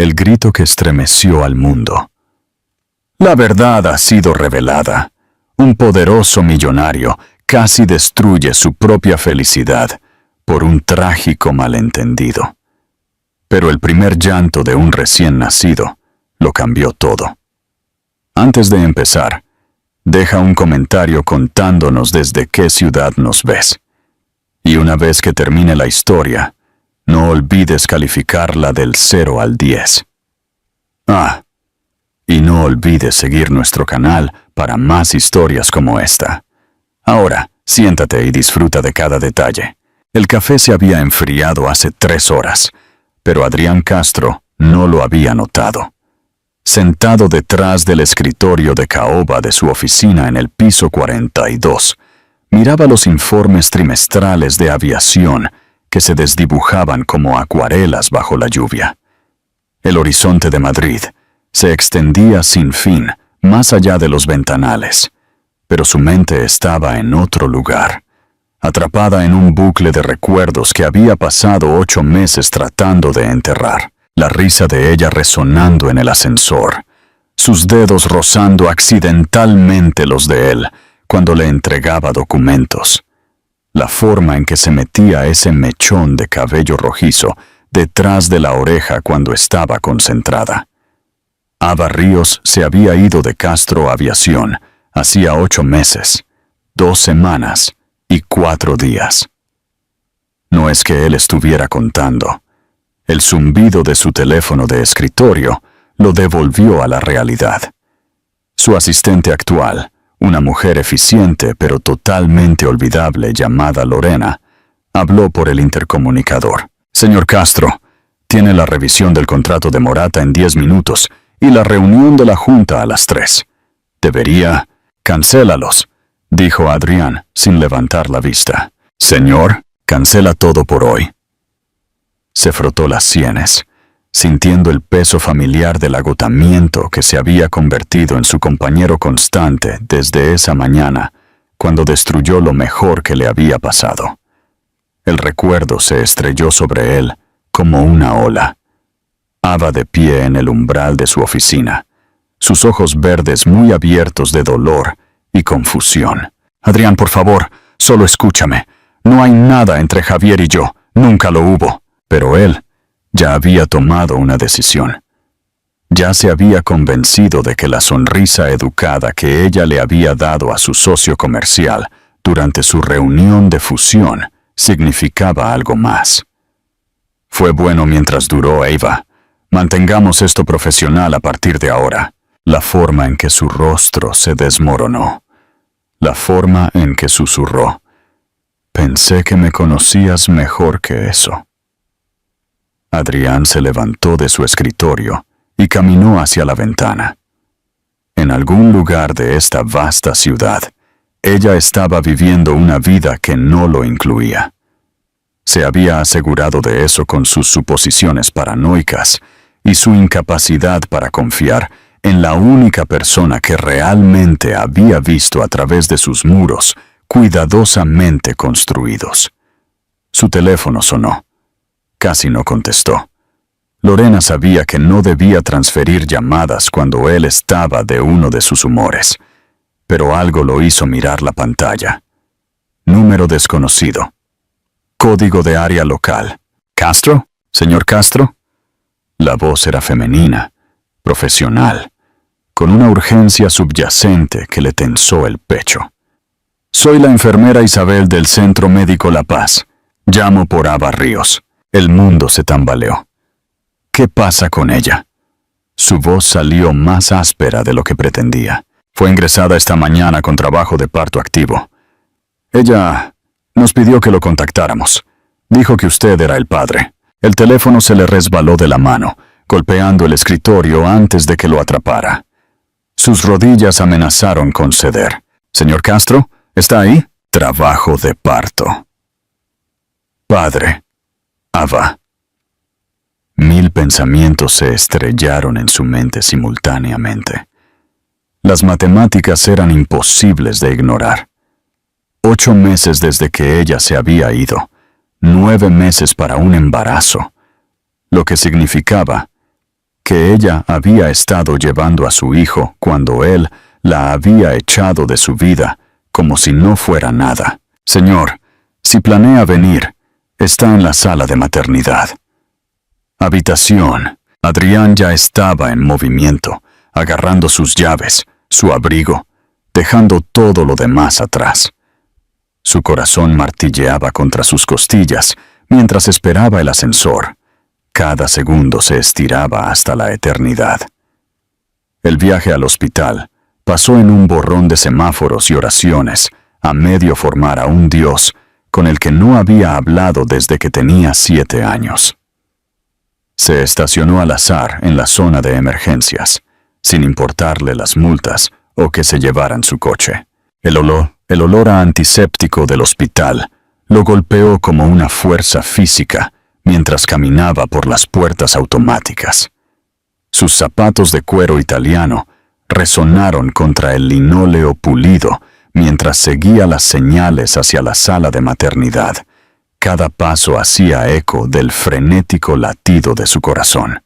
el grito que estremeció al mundo. La verdad ha sido revelada. Un poderoso millonario casi destruye su propia felicidad por un trágico malentendido. Pero el primer llanto de un recién nacido lo cambió todo. Antes de empezar, deja un comentario contándonos desde qué ciudad nos ves. Y una vez que termine la historia, no olvides calificarla del 0 al 10. Y no olvides seguir nuestro canal para más historias como esta. Ahora, siéntate y disfruta de cada detalle. El café se había enfriado hace 3 horas, pero Adrián Castro no lo había notado. Sentado detrás del escritorio de caoba de su oficina en el piso 42, miraba los informes trimestrales de aviación que se desdibujaban como acuarelas bajo la lluvia. El horizonte de Madrid se extendía sin fin más allá de los ventanales, pero su mente estaba en otro lugar, atrapada en un bucle de recuerdos que había pasado 8 meses tratando de enterrar. La risa de ella resonando en el ascensor, sus dedos rozando accidentalmente los de él cuando le entregaba documentos. La forma en que se metía ese mechón de cabello rojizo detrás de la oreja cuando estaba concentrada. Ava Ríos se había ido de Castro Aviación hacía 8 meses, 2 semanas y 4 días. No es que él estuviera contando. El zumbido de su teléfono de escritorio lo devolvió a la realidad. Su asistente actual, una mujer eficiente pero totalmente olvidable llamada Lorena, habló por el intercomunicador. Señor Castro, tiene la revisión del contrato de Morata en 10 minutos y la reunión de la Junta a las 3. Debería... Cancélalos, dijo Adrián sin levantar la vista. Señor, cancela todo por hoy. Se frotó las sienes, sintiendo el peso familiar del agotamiento que se había convertido en su compañero constante desde esa mañana, cuando destruyó lo mejor que le había pasado. El recuerdo se estrelló sobre él como una ola. Ava de pie en el umbral de su oficina, sus ojos verdes muy abiertos de dolor y confusión. Adrián, por favor, solo escúchame. No hay nada entre Javier y yo, nunca lo hubo. Pero él ya había tomado una decisión. Ya se había convencido de que la sonrisa educada que ella le había dado a su socio comercial durante su reunión de fusión significaba algo más. Fue bueno mientras duró, Eva. Mantengamos esto profesional a partir de ahora. La forma en que su rostro se desmoronó. La forma en que susurró. Pensé que me conocías mejor que eso. Adrián se levantó de su escritorio y caminó hacia la ventana. En algún lugar de esta vasta ciudad, ella estaba viviendo una vida que no lo incluía. Se había asegurado de eso con sus suposiciones paranoicas y su incapacidad para confiar en la única persona que realmente había visto a través de sus muros cuidadosamente construidos. Su teléfono sonó. Casi no contestó. Lorena sabía que no debía transferir llamadas cuando él estaba de uno de sus humores, pero algo lo hizo mirar la pantalla. Número desconocido. Código de área local. ¿Castro? ¿Señor Castro? La voz era femenina, profesional, con una urgencia subyacente que le tensó el pecho. Soy la enfermera Isabel del Centro Médico La Paz. Llamo por Ava Ríos. El mundo se tambaleó. ¿Qué pasa con ella? Su voz salió más áspera de lo que pretendía. Fue ingresada esta mañana con trabajo de parto activo. Ella nos pidió que lo contactáramos. Dijo que usted era el padre. El teléfono se le resbaló de la mano, golpeando el escritorio antes de que lo atrapara. Sus rodillas amenazaron con ceder. Señor Castro, ¿está ahí? Trabajo de parto. Padre. Ava. 1000 pensamientos se estrellaron en su mente simultáneamente. Las matemáticas eran imposibles de ignorar. 8 meses desde que ella se había ido, 9 meses para un embarazo, lo que significaba que ella había estado llevando a su hijo cuando él la había echado de su vida, como si no fuera nada. Señor, si planea venir, está en la sala de maternidad. Habitación. Adrián ya estaba en movimiento, agarrando sus llaves, su abrigo, dejando todo lo demás atrás. Su corazón martilleaba contra sus costillas mientras esperaba el ascensor. Cada segundo se estiraba hasta la eternidad. El viaje al hospital pasó en un borrón de semáforos y oraciones, a medio formar a un Dios con el que no había hablado desde que tenía 7 años. Se estacionó al azar en la zona de emergencias, sin importarle las multas o que se llevaran su coche. El olor a antiséptico del hospital lo golpeó como una fuerza física mientras caminaba por las puertas automáticas. Sus zapatos de cuero italiano resonaron contra el linóleo pulido mientras seguía las señales hacia la sala de maternidad. Cada paso hacía eco del frenético latido de su corazón.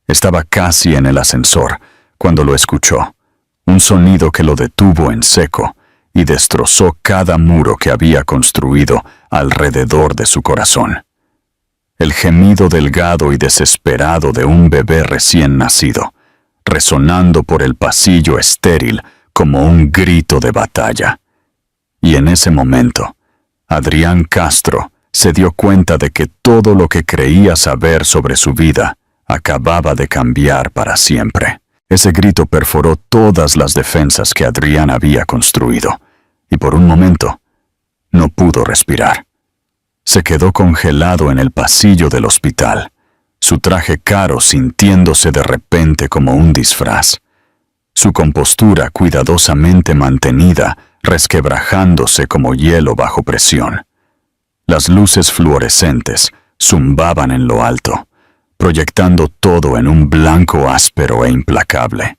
Estaba casi en el ascensor cuando lo escuchó, un sonido que lo detuvo en seco y destrozó cada muro que había construido alrededor de su corazón. El gemido delgado y desesperado de un bebé recién nacido, resonando por el pasillo estéril como un grito de batalla. Y en ese momento, Adrián Castro se dio cuenta de que todo lo que creía saber sobre su vida acababa de cambiar para siempre. Ese grito perforó todas las defensas que Adrián había construido, y por un momento no pudo respirar. Se quedó congelado en el pasillo del hospital, su traje caro sintiéndose de repente como un disfraz, su compostura cuidadosamente mantenida resquebrajándose como hielo bajo presión. Las luces fluorescentes zumbaban en lo alto, proyectando todo en un blanco áspero e implacable.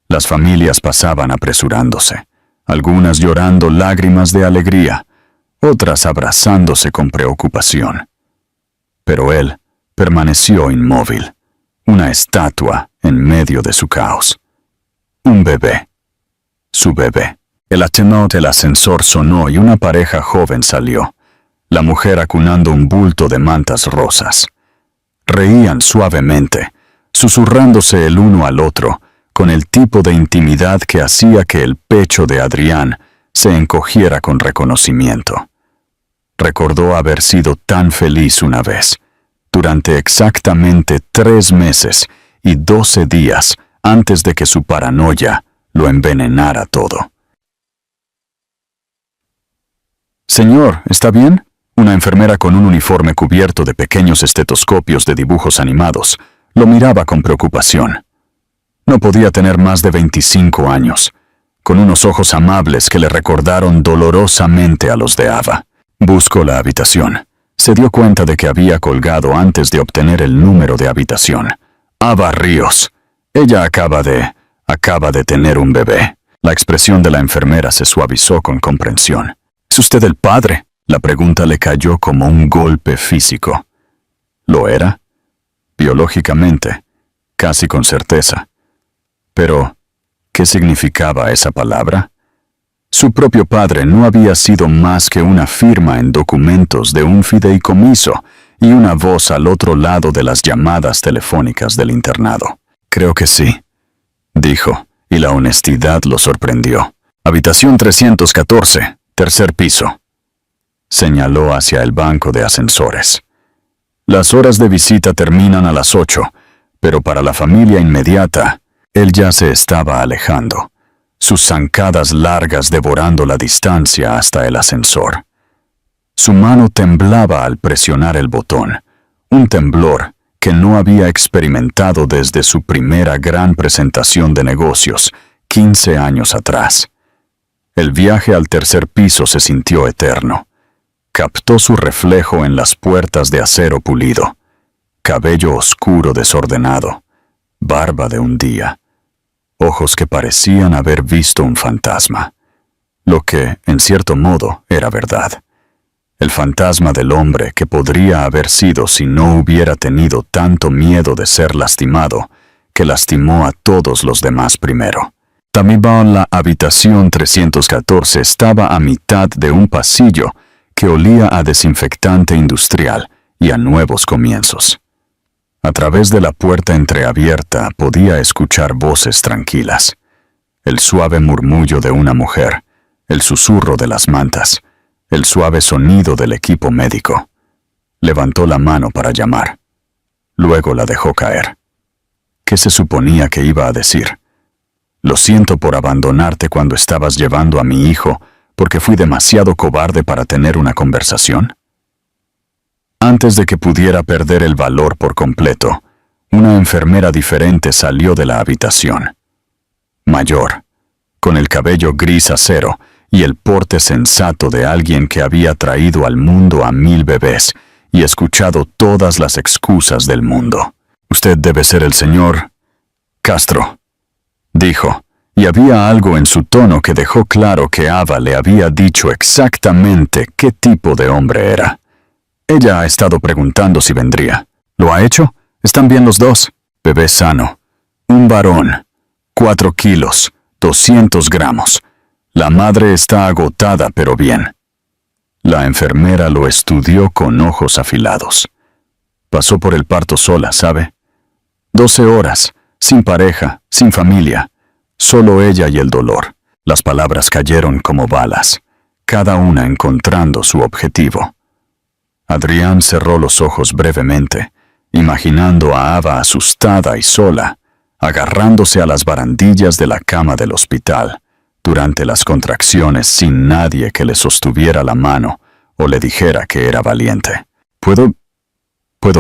Las familias pasaban apresurándose, algunas llorando lágrimas de alegría, otras abrazándose con preocupación. Pero él permaneció inmóvil, una estatua en medio de su caos. Un bebé. Su bebé. El atenot del ascensor sonó y una pareja joven salió, la mujer acunando un bulto de mantas rosas. Reían suavemente, susurrándose el uno al otro, con el tipo de intimidad que hacía que el pecho de Adrián se encogiera con reconocimiento. Recordó haber sido tan feliz una vez, durante exactamente 3 meses y 12 días antes de que su paranoia lo envenenara todo. «Señor, ¿está bien?», una enfermera con un uniforme cubierto de pequeños estetoscopios de dibujos animados lo miraba con preocupación. No podía tener más de 25 años, con unos ojos amables que le recordaron dolorosamente a los de Ava. Buscó la habitación. Se dio cuenta de que había colgado antes de obtener el número de habitación. Ava Ríos. Ella acaba de tener un bebé. La expresión de la enfermera se suavizó con comprensión. ¿Es usted el padre? La pregunta le cayó como un golpe físico. ¿Lo era? Biológicamente, casi con certeza. Pero, ¿qué significaba esa palabra? Su propio padre no había sido más que una firma en documentos de un fideicomiso y una voz al otro lado de las llamadas telefónicas del internado. «Creo que sí», dijo, y la honestidad lo sorprendió. «Habitación 314, tercer piso». Señaló hacia el banco de ascensores. Las horas de visita terminan a las 8, pero para la familia inmediata, él ya se estaba alejando, sus zancadas largas devorando la distancia hasta el ascensor. Su mano temblaba al presionar el botón, un temblor que no había experimentado desde su primera gran presentación de negocios, 15 años atrás. El viaje al tercer piso se sintió eterno. Captó su reflejo en las puertas de acero pulido, cabello oscuro desordenado, barba de un día, ojos que parecían haber visto un fantasma, lo que, en cierto modo, era verdad. El fantasma del hombre que podría haber sido si no hubiera tenido tanto miedo de ser lastimado que lastimó a todos los demás primero. También la habitación 314 estaba a mitad de un pasillo que olía a desinfectante industrial y a nuevos comienzos. A través de la puerta entreabierta podía escuchar voces tranquilas, el suave murmullo de una mujer, el susurro de las mantas, el suave sonido del equipo médico. Levantó la mano para llamar. Luego la dejó caer. ¿Qué se suponía que iba a decir? Lo siento por abandonarte cuando estabas llevando a mi hijo porque fui demasiado cobarde para tener una conversación. Antes de que pudiera perder el valor por completo, una enfermera diferente salió de la habitación. Mayor, con el cabello gris acero y el porte sensato de alguien que había traído al mundo a 1000 bebés y escuchado todas las excusas del mundo. «Usted debe ser el señor Castro», dijo, y había algo en su tono que dejó claro que Ava le había dicho exactamente qué tipo de hombre era. Ella ha estado preguntando si vendría. ¿Lo ha hecho? ¿Están bien los dos? Bebé sano. Un varón. 4 kilos. 200 gramos. La madre está agotada, pero bien. La enfermera lo estudió con ojos afilados. Pasó por el parto sola, ¿sabe? 12 horas, sin pareja, sin familia. Solo ella y el dolor. Las palabras cayeron como balas, cada una encontrando su objetivo. Adrián cerró los ojos brevemente, imaginando a Ava asustada y sola, agarrándose a las barandillas de la cama del hospital, durante las contracciones sin nadie que le sostuviera la mano o le dijera que era valiente. ¿Puedo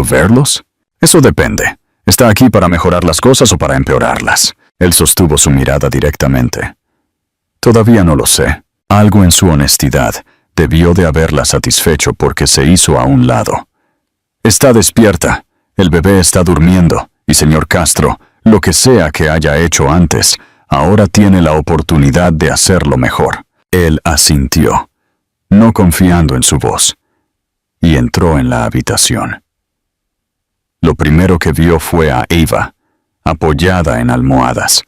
verlos? Eso depende. ¿Está aquí para mejorar las cosas o para empeorarlas? Él sostuvo su mirada directamente. Todavía no lo sé. Algo en su honestidad debió de haberla satisfecho porque se hizo a un lado. Está despierta. El bebé está durmiendo. Y señor Castro, lo que sea que haya hecho antes, ahora tiene la oportunidad de hacerlo mejor. Él asintió, no confiando en su voz, y entró en la habitación. Lo primero que vio fue a Ava, apoyada en almohadas,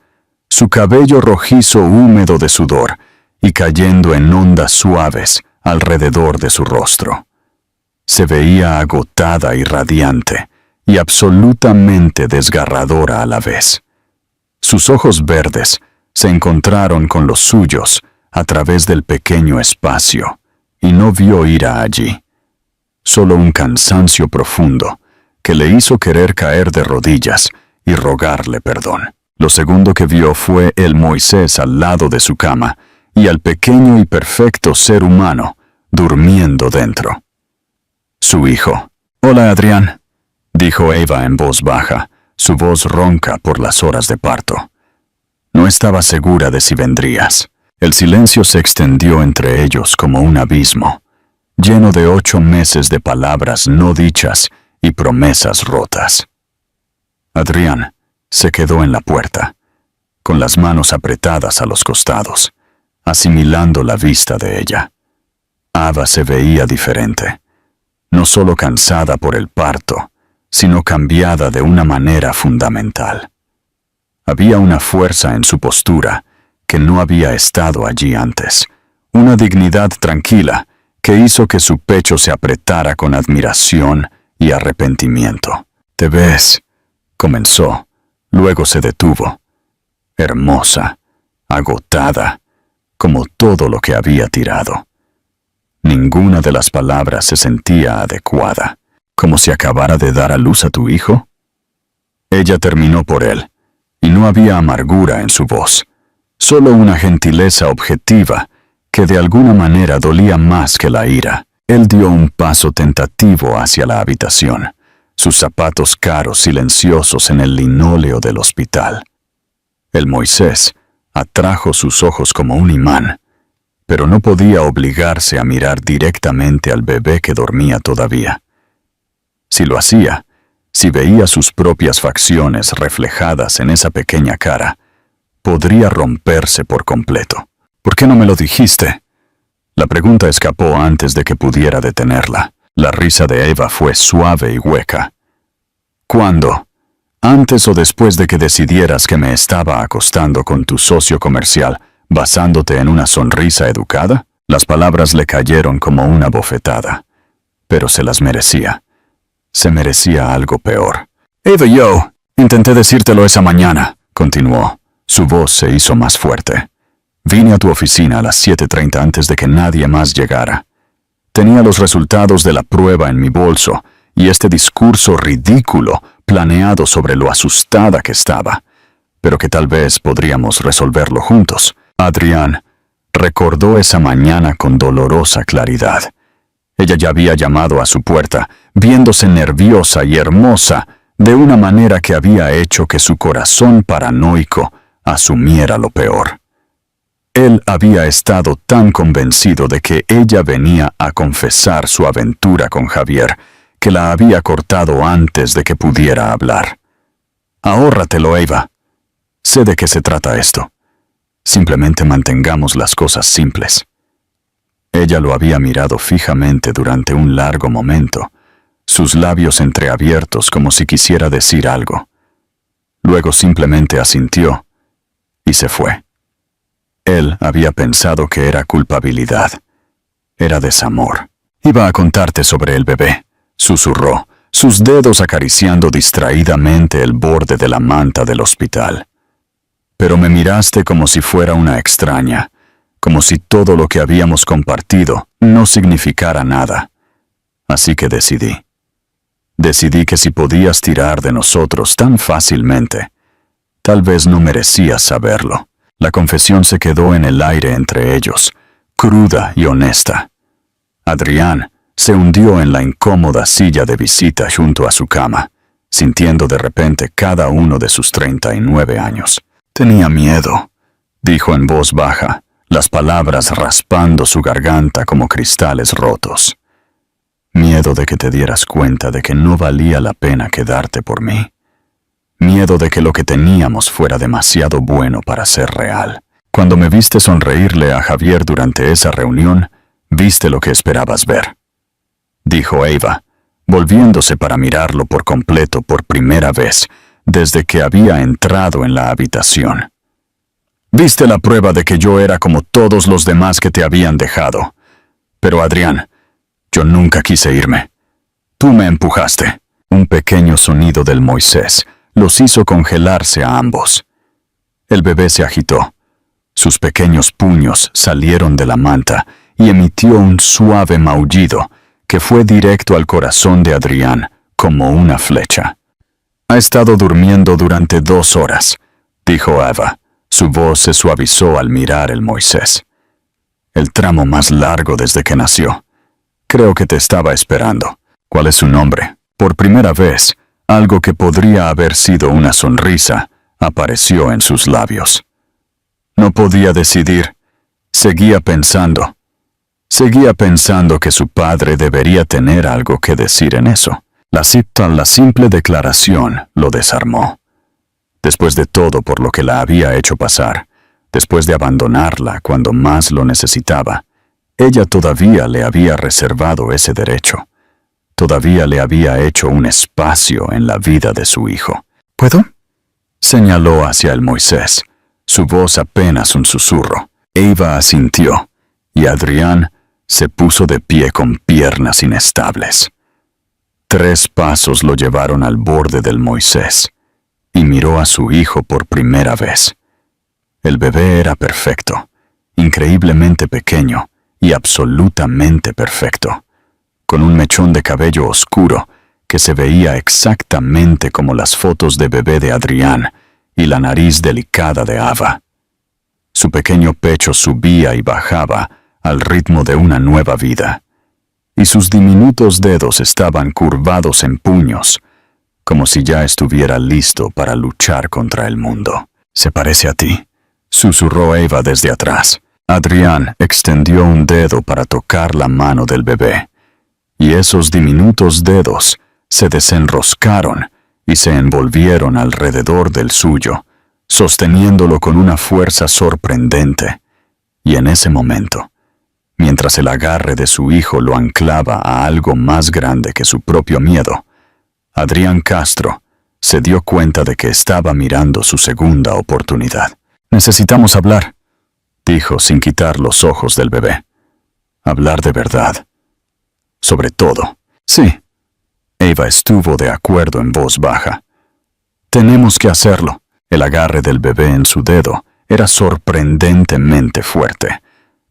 su cabello rojizo húmedo de sudor y cayendo en ondas suaves alrededor de su rostro. Se veía agotada y radiante, y absolutamente desgarradora a la vez. Sus ojos verdes se encontraron con los suyos a través del pequeño espacio, y no vio ira allí, solo un cansancio profundo que le hizo querer caer de rodillas y rogarle perdón. Lo segundo que vio fue el Moisés al lado de su cama y al pequeño y perfecto ser humano durmiendo dentro. Su hijo. «Hola, Adrián», dijo Ava en voz baja, su voz ronca por las horas de parto. «No estaba segura de si vendrías». El silencio se extendió entre ellos como un abismo, lleno de 8 meses de palabras no dichas y promesas rotas. Adrián se quedó en la puerta, con las manos apretadas a los costados, asimilando la vista de ella. Ava se veía diferente, no solo cansada por el parto, sino cambiada de una manera fundamental. Había una fuerza en su postura que no había estado allí antes, una dignidad tranquila que hizo que su pecho se apretara con admiración y arrepentimiento. «Te ves», comenzó, luego se detuvo. Hermosa, agotada, como todo lo que había tirado. Ninguna de las palabras se sentía adecuada. ¿Como si acabara de dar a luz a tu hijo? Ella terminó por él, y no había amargura en su voz, solo una gentileza objetiva que de alguna manera dolía más que la ira. Él dio un paso tentativo hacia la habitación, sus zapatos caros silenciosos en el linóleo del hospital. El Moisés atrajo sus ojos como un imán, pero no podía obligarse a mirar directamente al bebé que dormía todavía. Si lo hacía, si veía sus propias facciones reflejadas en esa pequeña cara, podría romperse por completo. «¿Por qué no me lo dijiste?». La pregunta escapó antes de que pudiera detenerla. La risa de Ava fue suave y hueca. «¿Cuándo?». Antes o después de que decidieras que me estaba acostando con tu socio comercial, basándote en una sonrisa educada, las palabras le cayeron como una bofetada. Pero se las merecía. Se merecía algo peor. Eva, yo intenté decírtelo esa mañana, continuó. Su voz se hizo más fuerte. Vine a tu oficina a las 7:30 antes de que nadie más llegara. Tenía los resultados de la prueba en mi bolso y este discurso ridículo planeado sobre lo asustada que estaba, pero que tal vez podríamos resolverlo juntos. Adrián recordó esa mañana con dolorosa claridad. Ella ya había llamado a su puerta, viéndose nerviosa y hermosa, de una manera que había hecho que su corazón paranoico asumiera lo peor. Él había estado tan convencido de que ella venía a confesar su aventura con Javier, que la había cortado antes de que pudiera hablar. Ahórratelo, Eva. Sé de qué se trata esto. Simplemente mantengamos las cosas simples. Ella lo había mirado fijamente durante un largo momento, sus labios entreabiertos como si quisiera decir algo. Luego simplemente asintió y se fue. Él había pensado que era culpabilidad. Era desamor. Iba a contarte sobre el bebé, susurró, sus dedos acariciando distraídamente el borde de la manta del hospital. Pero me miraste como si fuera una extraña, como si todo lo que habíamos compartido no significara nada. Así que decidí. Decidí que si podías tirar de nosotros tan fácilmente, tal vez no merecías saberlo. La confesión se quedó en el aire entre ellos, cruda y honesta. Adrián se hundió en la incómoda silla de visita junto a su cama, sintiendo de repente cada uno de sus 39 años. Tenía miedo, dijo en voz baja, las palabras raspando su garganta como cristales rotos. Miedo de que te dieras cuenta de que no valía la pena quedarte por mí. Miedo de que lo que teníamos fuera demasiado bueno para ser real. Cuando me viste sonreírle a Javier durante esa reunión, viste lo que esperabas ver, dijo Eva, volviéndose para mirarlo por completo por primera vez desde que había entrado en la habitación. Viste la prueba de que yo era como todos los demás que te habían dejado. Pero Adrián, yo nunca quise irme. Tú me empujaste. Un pequeño sonido del Moisés los hizo congelarse a ambos. El bebé se agitó. Sus pequeños puños salieron de la manta y emitió un suave maullido que fue directo al corazón de Adrián como una flecha. Ha estado durmiendo durante 2 horas, dijo Eva. Su voz se suavizó al mirar el Moisés. El tramo más largo desde que nació. Creo que te estaba esperando. ¿Cuál es su nombre? Por primera vez, algo que podría haber sido una sonrisa apareció en sus labios. No podía decidir. Seguía pensando. Seguía pensando que su padre debería tener algo que decir en eso. La simple declaración lo desarmó. Después de todo por lo que la había hecho pasar, después de abandonarla cuando más lo necesitaba, ella todavía le había reservado ese derecho. Todavía le había hecho un espacio en la vida de su hijo. ¿Puedo? Señaló hacia el Moisés, su voz apenas un susurro. Eva asintió, y Adrián se puso de pie con piernas inestables. 3 pasos lo llevaron al borde del Moisés, y miró a su hijo por primera vez. El bebé era perfecto, increíblemente pequeño y absolutamente perfecto, con un mechón de cabello oscuro que se veía exactamente como las fotos de bebé de Adrián y la nariz delicada de Ava. Su pequeño pecho subía y bajaba al ritmo de una nueva vida, y sus diminutos dedos estaban curvados en puños, como si ya estuviera listo para luchar contra el mundo. «Se parece a ti», susurró Eva desde atrás. Adrián extendió un dedo para tocar la mano del bebé, y esos diminutos dedos se desenroscaron y se envolvieron alrededor del suyo, sosteniéndolo con una fuerza sorprendente. Y en ese momento, mientras el agarre de su hijo lo anclaba a algo más grande que su propio miedo, Adrián Castro se dio cuenta de que estaba mirando su segunda oportunidad. «Necesitamos hablar», dijo sin quitar los ojos del bebé. «Hablar de verdad. Sobre todo». «Sí». Eva estuvo de acuerdo en voz baja. «Tenemos que hacerlo». El agarre del bebé en su dedo era sorprendentemente fuerte,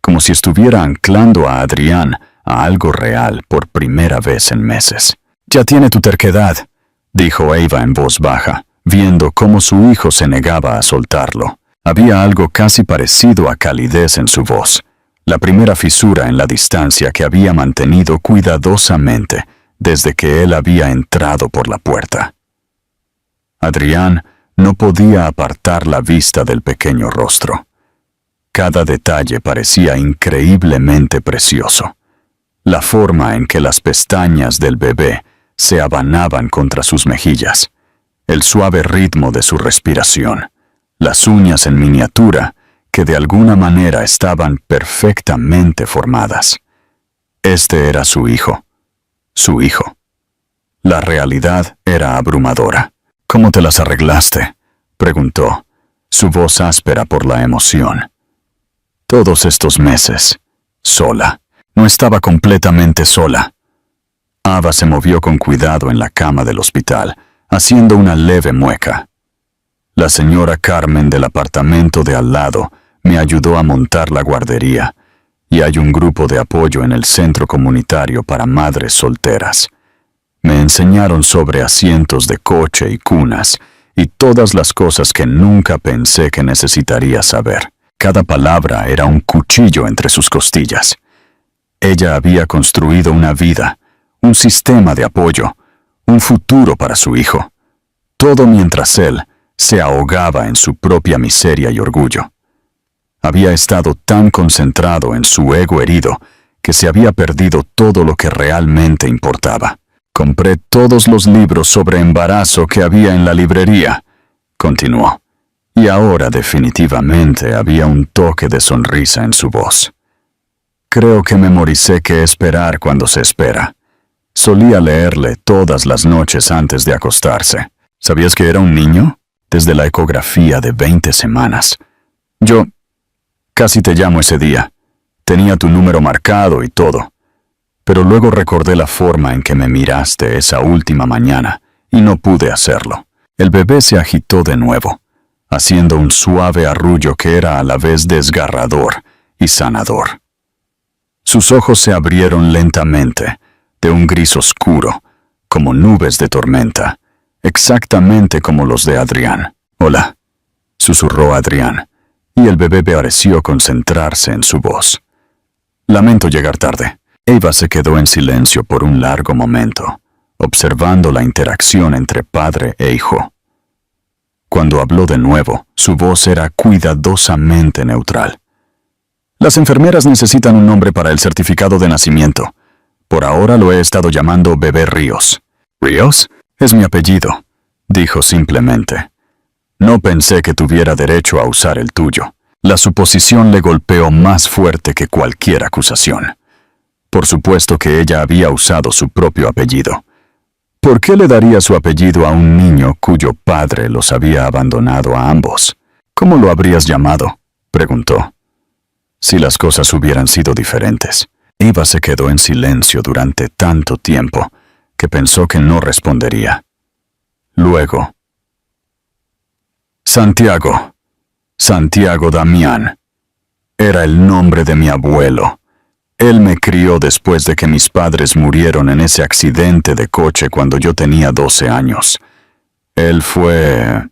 como si estuviera anclando a Adrián a algo real por primera vez en meses. «Ya tiene tu terquedad», dijo Eva en voz baja, viendo cómo su hijo se negaba a soltarlo. Había algo casi parecido a calidez en su voz, la primera fisura en la distancia que había mantenido cuidadosamente desde que él había entrado por la puerta. Adrián no podía apartar la vista del pequeño rostro. Cada detalle parecía increíblemente precioso. La forma en que las pestañas del bebé se abanaban contra sus mejillas, el suave ritmo de su respiración, las uñas en miniatura que de alguna manera estaban perfectamente formadas. Este era su hijo. Su hijo. La realidad era abrumadora. «¿Cómo te las arreglaste?», preguntó, su voz áspera por la emoción. «Todos estos meses, sola». No estaba completamente sola. Ava se movió con cuidado en la cama del hospital, haciendo una leve mueca. La señora Carmen del apartamento de al lado me ayudó a montar la guardería, y hay un grupo de apoyo en el centro comunitario para madres solteras. Me enseñaron sobre asientos de coche y cunas, y todas las cosas que nunca pensé que necesitaría saber. Cada palabra era un cuchillo entre sus costillas. Ella había construido una vida, un sistema de apoyo, un futuro para su hijo. Todo mientras él se ahogaba en su propia miseria y orgullo. Había estado tan concentrado en su ego herido que se había perdido todo lo que realmente importaba. «Compré todos los libros sobre embarazo que había en la librería», continuó, y ahora definitivamente había un toque de sonrisa en su voz. «Creo que memoricé qué esperar cuando se espera. Solía leerle todas las noches antes de acostarse. ¿Sabías que era un niño? Desde la ecografía de 20 semanas. Yo casi te llamo ese día. Tenía tu número marcado y todo. Pero luego recordé la forma en que me miraste esa última mañana y no pude hacerlo». El bebé se agitó de nuevo, haciendo un suave arrullo que era a la vez desgarrador y sanador. Sus ojos se abrieron lentamente, de un gris oscuro, como nubes de tormenta, exactamente como los de Adrián. «Hola», susurró Adrián, y el bebé pareció concentrarse en su voz. «Lamento llegar tarde». Eva se quedó en silencio por un largo momento, observando la interacción entre padre e hijo. Cuando habló de nuevo, su voz era cuidadosamente neutral. «Las enfermeras necesitan un nombre para el certificado de nacimiento. Por ahora lo he estado llamando Bebé Ríos». «¿Ríos? Es mi apellido», dijo simplemente. «No pensé que tuviera derecho a usar el tuyo». La suposición le golpeó más fuerte que cualquier acusación. Por supuesto que ella había usado su propio apellido. ¿Por qué le daría su apellido a un niño cuyo padre los había abandonado a ambos? «¿Cómo lo habrías llamado?», preguntó. Si las cosas hubieran sido diferentes. Eva se quedó en silencio durante tanto tiempo que pensó que no respondería. Luego, «Santiago. Santiago Damián. Era el nombre de mi abuelo. Él me crió después de que mis padres murieron en ese accidente de coche cuando yo tenía 12 años. Él fue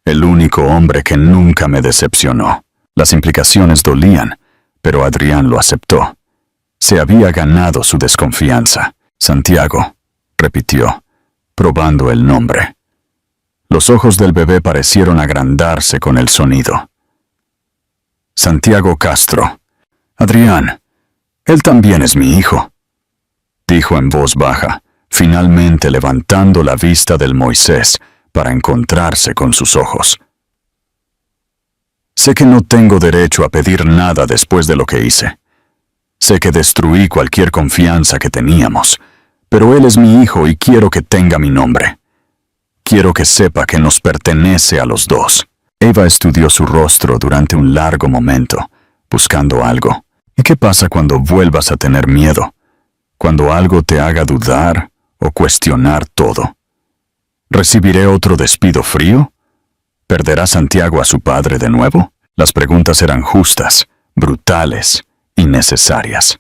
el único hombre que nunca me decepcionó». Las implicaciones dolían, pero Adrián lo aceptó. Se había ganado su desconfianza. «Santiago», repitió, probando el nombre. Los ojos del bebé parecieron agrandarse con el sonido. «Santiago Castro. Adrián, él también es mi hijo», dijo en voz baja, finalmente levantando la vista del Moisés para encontrarse con sus ojos. «Sé que no tengo derecho a pedir nada después de lo que hice. Sé que destruí cualquier confianza que teníamos, pero él es mi hijo y quiero que tenga mi nombre. Quiero que sepa que nos pertenece a los dos. Eva estudió su rostro durante un largo momento, buscando algo. ¿Y qué pasa cuando vuelvas a tener miedo? Cuando algo te haga dudar o cuestionar todo. ¿Recibiré otro despido frío? ¿Perderá Santiago a su padre de nuevo? Las preguntas eran justas, brutales y necesarias.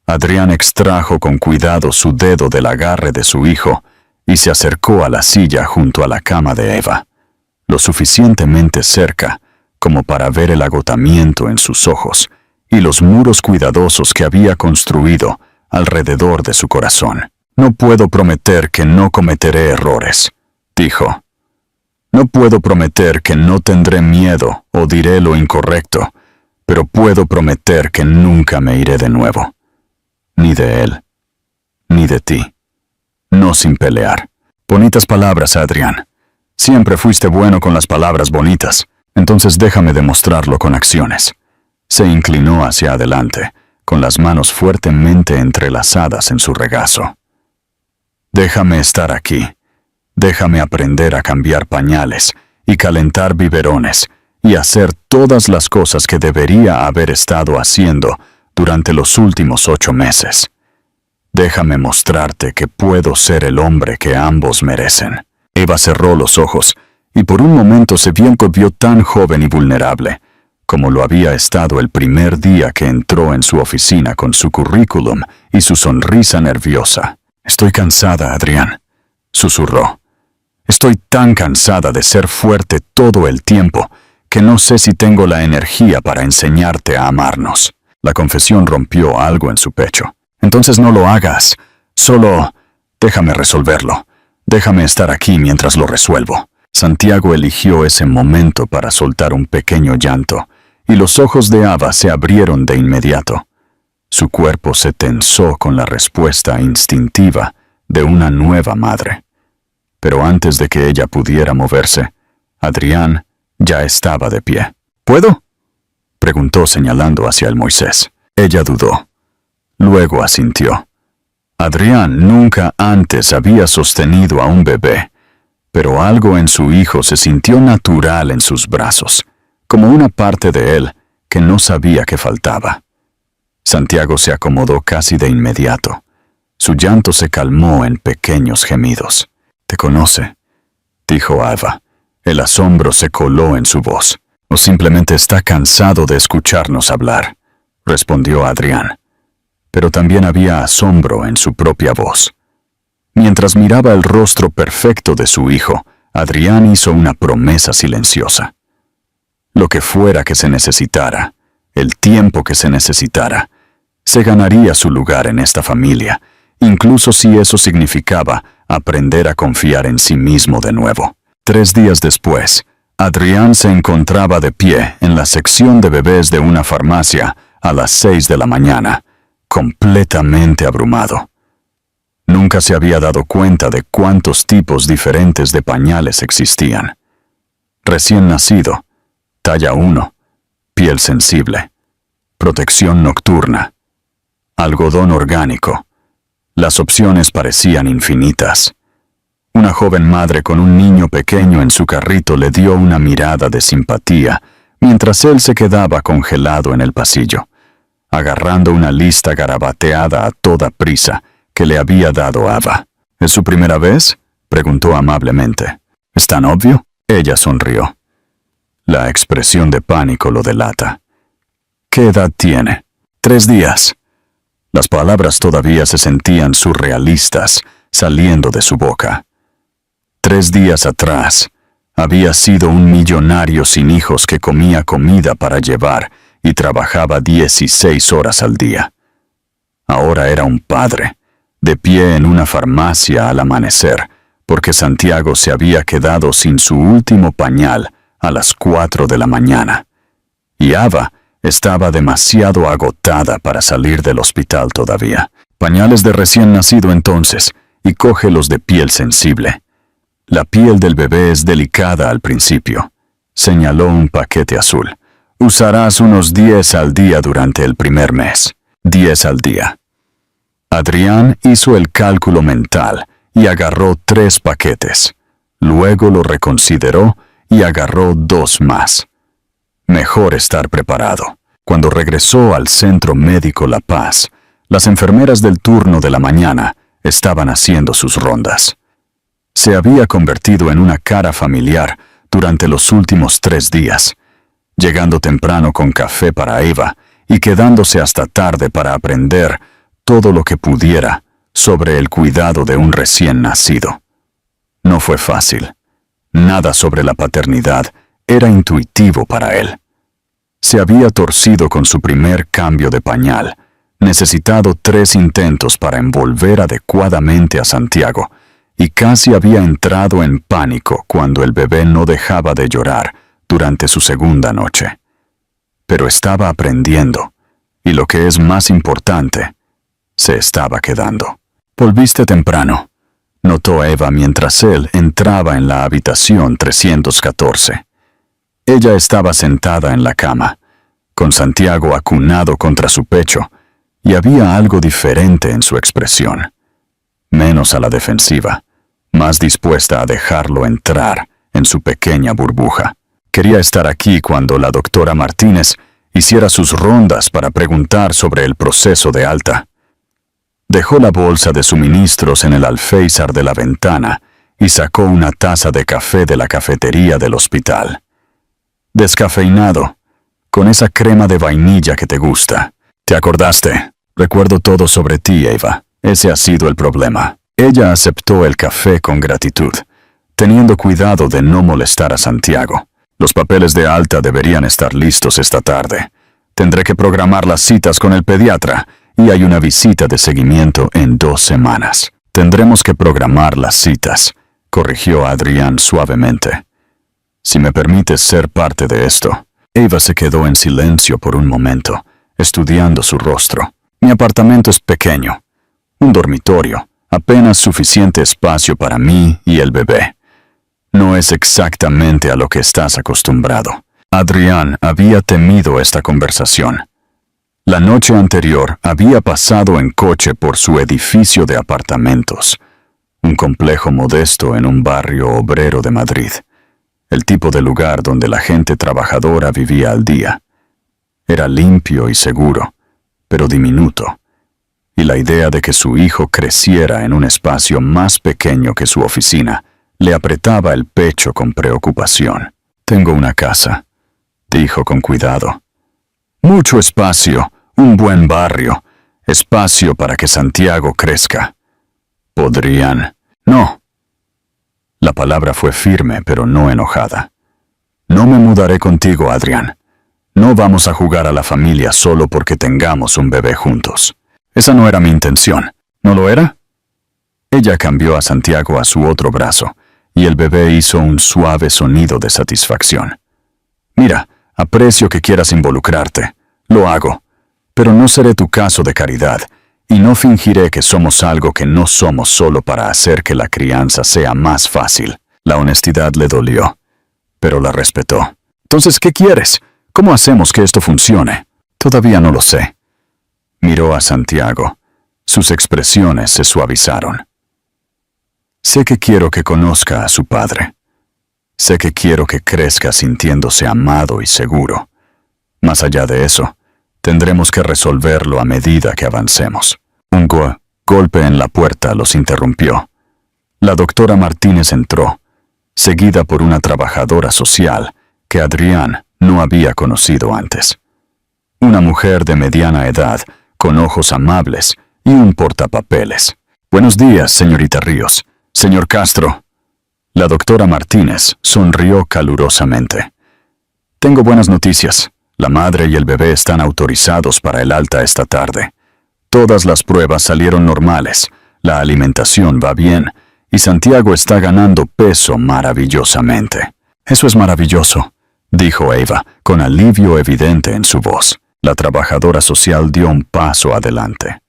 Adrián extrajo con cuidado su dedo del agarre de su hijo y se acercó a la silla junto a la cama de Eva, lo suficientemente cerca como para ver el agotamiento en sus ojos y los muros cuidadosos que había construido alrededor de su corazón. No puedo prometer que no cometeré errores, dijo. No puedo prometer que no tendré miedo o diré lo incorrecto, pero puedo prometer que nunca me iré de nuevo. Ni de él, ni de ti. No sin pelear. Bonitas palabras, Adrián. Siempre fuiste bueno con las palabras bonitas. Entonces déjame demostrarlo con acciones. Se inclinó hacia adelante, con las manos fuertemente entrelazadas en su regazo. Déjame estar aquí. Déjame aprender a cambiar pañales y calentar biberones y hacer todas las cosas que debería haber estado haciendo durante los últimos 8 meses. Déjame mostrarte que puedo ser el hombre que ambos merecen. Eva cerró los ojos y por un momento se vio tan joven y vulnerable, como lo había estado el primer día que entró en su oficina con su currículum y su sonrisa nerviosa. Estoy cansada, Adrián, susurró. Estoy tan cansada de ser fuerte todo el tiempo que no sé si tengo la energía para enseñarte a amarnos. La confesión rompió algo en su pecho. Entonces no lo hagas. Solo déjame resolverlo. Déjame estar aquí mientras lo resuelvo. Santiago eligió ese momento para soltar un pequeño llanto, y los ojos de Ava se abrieron de inmediato. Su cuerpo se tensó con la respuesta instintiva de una nueva madre. Pero antes de que ella pudiera moverse, Adrián ya estaba de pie. ¿Puedo?, preguntó señalando hacia el Moisés. Ella dudó. Luego asintió. Adrián nunca antes había sostenido a un bebé, pero algo en su hijo se sintió natural en sus brazos, como una parte de él que no sabía que faltaba. Santiago se acomodó casi de inmediato. Su llanto se calmó en pequeños gemidos. «Te conoce», dijo Ava. El asombro se coló en su voz. «O simplemente está cansado de escucharnos hablar», respondió Adrián. Pero también había asombro en su propia voz. Mientras miraba el rostro perfecto de su hijo, Adrián hizo una promesa silenciosa. Lo que fuera que se necesitara, el tiempo que se necesitara, se ganaría su lugar en esta familia, incluso si eso significaba aprender a confiar en sí mismo de nuevo. 3 días después, Adrián se encontraba de pie en la sección de bebés de una farmacia a las 6 de la mañana, completamente abrumado. Nunca se había dado cuenta de cuántos tipos diferentes de pañales existían. Recién nacido, talla 1, piel sensible, protección nocturna, algodón orgánico. Las opciones parecían infinitas. Una joven madre con un niño pequeño en su carrito le dio una mirada de simpatía mientras él se quedaba congelado en el pasillo, agarrando una lista garabateada a toda prisa que le había dado Ava. ¿Es su primera vez?, preguntó amablemente. ¿Es tan obvio? Ella sonrió. La expresión de pánico lo delata. ¿Qué edad tiene? 3 días. Las palabras todavía se sentían surrealistas saliendo de su boca. 3 días atrás, había sido un millonario sin hijos que comía comida para llevar y trabajaba 16 horas al día. Ahora era un padre, de pie en una farmacia al amanecer, porque Santiago se había quedado sin su último pañal a las 4 de la mañana. Y Ava estaba demasiado agotada para salir del hospital todavía. Pañales de recién nacido entonces, y cógelos de piel sensible. La piel del bebé es delicada al principio, señaló un paquete azul. Usarás unos 10 al día durante el primer mes. 10 al día. Adrián hizo el cálculo mental y agarró 3 paquetes. Luego lo reconsideró y agarró 2 más. Mejor estar preparado. Cuando regresó al Centro Médico La Paz, las enfermeras del turno de la mañana estaban haciendo sus rondas. Se había convertido en una cara familiar durante los últimos 3 días, llegando temprano con café para Eva y quedándose hasta tarde para aprender todo lo que pudiera sobre el cuidado de un recién nacido. No fue fácil. Nada sobre la paternidad era intuitivo para él. Se había torcido con su primer cambio de pañal, necesitado 3 intentos para envolver adecuadamente a Santiago, y casi había entrado en pánico cuando el bebé no dejaba de llorar durante su segunda noche. Pero estaba aprendiendo, y lo que es más importante, se estaba quedando. «Volviste temprano», notó Eva mientras él entraba en la habitación 314. Ella estaba sentada en la cama, con Santiago acunado contra su pecho, y había algo diferente en su expresión. Menos a la defensiva, más dispuesta a dejarlo entrar en su pequeña burbuja. Quería estar aquí cuando la doctora Martínez hiciera sus rondas para preguntar sobre el proceso de alta. Dejó la bolsa de suministros en el alféizar de la ventana y sacó una taza de café de la cafetería del hospital. Descafeinado, con esa crema de vainilla que te gusta. ¿Te acordaste? Recuerdo todo sobre ti, Eva. Ese ha sido el problema. Ella aceptó el café con gratitud, teniendo cuidado de no molestar a Santiago. Los papeles de alta deberían estar listos esta tarde. Tendré que programar las citas con el pediatra y hay una visita de seguimiento en 2 semanas. Tendremos que programar las citas, corrigió Adrián suavemente. Si me permites ser parte de esto. Eva se quedó en silencio por un momento, estudiando su rostro. Mi apartamento es pequeño, un dormitorio, apenas suficiente espacio para mí y el bebé. No es exactamente a lo que estás acostumbrado. Adrián había temido esta conversación. La noche anterior había pasado en coche por su edificio de apartamentos, un complejo modesto en un barrio obrero de Madrid, el tipo de lugar donde la gente trabajadora vivía al día. Era limpio y seguro, pero diminuto, y la idea de que su hijo creciera en un espacio más pequeño que su oficina le apretaba el pecho con preocupación. «Tengo una casa», dijo con cuidado. «Mucho espacio, un buen barrio, espacio para que Santiago crezca. Podrían...» «No». La palabra fue firme, pero no enojada. «No me mudaré contigo, Adrián. No vamos a jugar a la familia solo porque tengamos un bebé juntos. Esa no era mi intención. ¿No lo era?» Ella cambió a Santiago a su otro brazo, y el bebé hizo un suave sonido de satisfacción. «Mira, aprecio que quieras involucrarte. Lo hago. Pero no seré tu caso de caridad, y no fingiré que somos algo que no somos solo para hacer que la crianza sea más fácil». La honestidad le dolió, pero la respetó. «Entonces, ¿qué quieres? ¿Cómo hacemos que esto funcione?» «Todavía no lo sé». Miró a Santiago. Sus expresiones se suavizaron. «Sé que quiero que conozca a su padre. Sé que quiero que crezca sintiéndose amado y seguro. Más allá de eso, tendremos que resolverlo a medida que avancemos». Un golpe en la puerta los interrumpió. La doctora Martínez entró, seguida por una trabajadora social que Adrián no había conocido antes. Una mujer de mediana edad, con ojos amables y un portapapeles. «Buenos días, señorita Ríos. Señor Castro». La doctora Martínez sonrió calurosamente. «Tengo buenas noticias. La madre y el bebé están autorizados para el alta esta tarde. Todas las pruebas salieron normales, la alimentación va bien, y Santiago está ganando peso maravillosamente». «Eso es maravilloso», dijo Eva, con alivio evidente en su voz. La trabajadora social dio un paso adelante.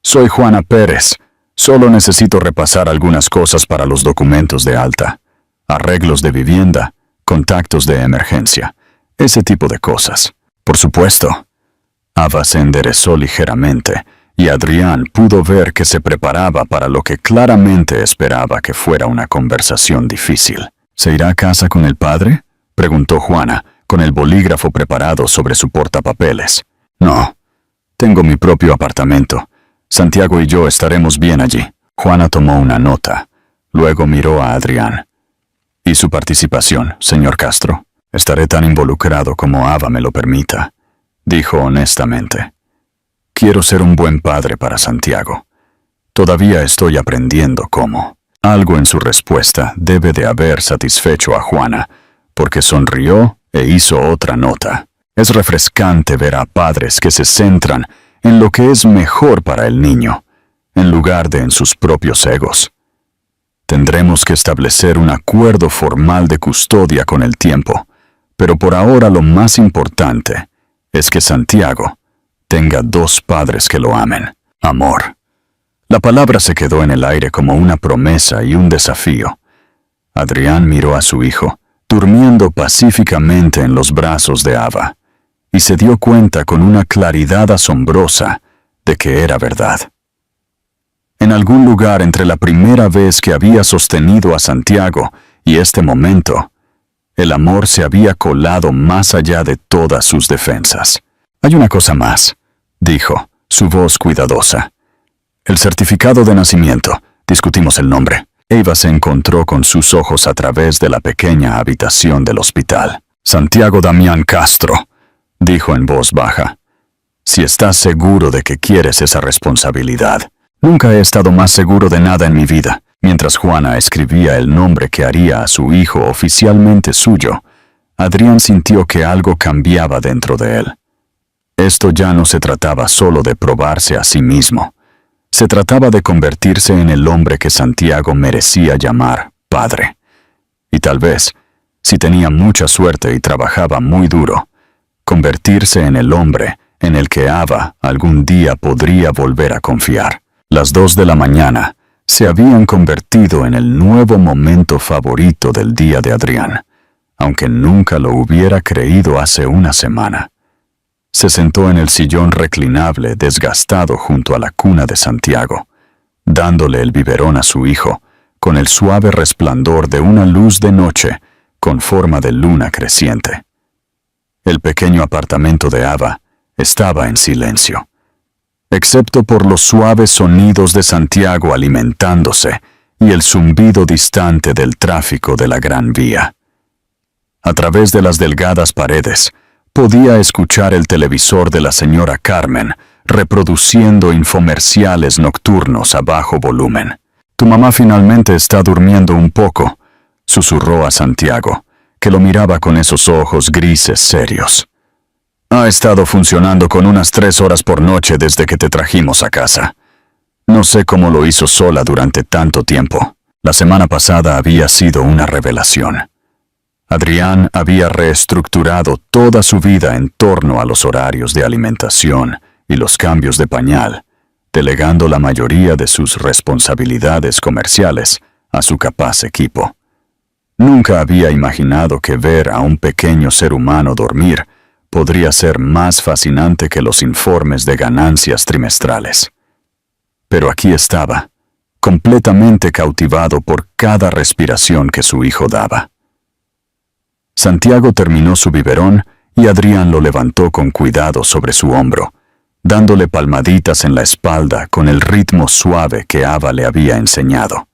«Soy Juana Pérez. Solo necesito repasar algunas cosas para los documentos de alta. Arreglos de vivienda, contactos de emergencia, ese tipo de cosas». «Por supuesto». Ava se enderezó ligeramente y Adrián pudo ver que se preparaba para lo que claramente esperaba que fuera una conversación difícil. ¿Se irá a casa con el padre?, preguntó Juana, con el bolígrafo preparado sobre su portapapeles. No, tengo mi propio apartamento. Santiago y yo estaremos bien allí. Juana tomó una nota. Luego miró a Adrián. ¿Y su participación, señor Castro? Estaré tan involucrado como Ava me lo permita, dijo honestamente. Quiero ser un buen padre para Santiago. Todavía estoy aprendiendo cómo. Algo en su respuesta debe de haber satisfecho a Juana, porque sonrió e hizo otra nota. Es refrescante ver a padres que se centran en lo que es mejor para el niño, en lugar de en sus propios egos. Tendremos que establecer un acuerdo formal de custodia con el tiempo, pero por ahora lo más importante es que Santiago tenga dos padres que lo amen. Amor. La palabra se quedó en el aire como una promesa y un desafío. Adrián miró a su hijo, durmiendo pacíficamente en los brazos de Ava, y se dio cuenta con una claridad asombrosa de que era verdad. En algún lugar entre la primera vez que había sostenido a Santiago y este momento, el amor se había colado más allá de todas sus defensas. Hay una cosa más, dijo, su voz cuidadosa. El certificado de nacimiento. Discutimos el nombre. Eva se encontró con sus ojos a través de la pequeña habitación del hospital. Santiago Damián Castro, dijo en voz baja. Si estás seguro de que quieres esa responsabilidad. Nunca he estado más seguro de nada en mi vida. Mientras Juana escribía el nombre que haría a su hijo oficialmente suyo, Adrián sintió que algo cambiaba dentro de él. Esto ya no se trataba solo de probarse a sí mismo. Se trataba de convertirse en el hombre que Santiago merecía llamar padre. Y tal vez, si tenía mucha suerte y trabajaba muy duro, convertirse en el hombre en el que Ava algún día podría volver a confiar. Las 2 de la mañana se habían convertido en el nuevo momento favorito del día de Adrián, aunque nunca lo hubiera creído hace una semana. Se sentó en el sillón reclinable desgastado junto a la cuna de Santiago, dándole el biberón a su hijo, con el suave resplandor de una luz de noche con forma de luna creciente. El pequeño apartamento de Ava estaba en silencio, excepto por los suaves sonidos de Santiago alimentándose y el zumbido distante del tráfico de la Gran Vía. A través de las delgadas paredes, podía escuchar el televisor de la señora Carmen reproduciendo infomerciales nocturnos a bajo volumen. «Tu mamá finalmente está durmiendo un poco», susurró a Santiago, que lo miraba con esos ojos grises serios. «Ha estado funcionando con unas 3 horas por noche desde que te trajimos a casa. No sé cómo lo hizo sola durante tanto tiempo. La semana pasada había sido una revelación». Adrián había reestructurado toda su vida en torno a los horarios de alimentación y los cambios de pañal, delegando la mayoría de sus responsabilidades comerciales a su capaz equipo. Nunca había imaginado que ver a un pequeño ser humano dormir podría ser más fascinante que los informes de ganancias trimestrales. Pero aquí estaba, completamente cautivado por cada respiración que su hijo daba. Santiago terminó su biberón y Adrián lo levantó con cuidado sobre su hombro, dándole palmaditas en la espalda con el ritmo suave que Ava le había enseñado.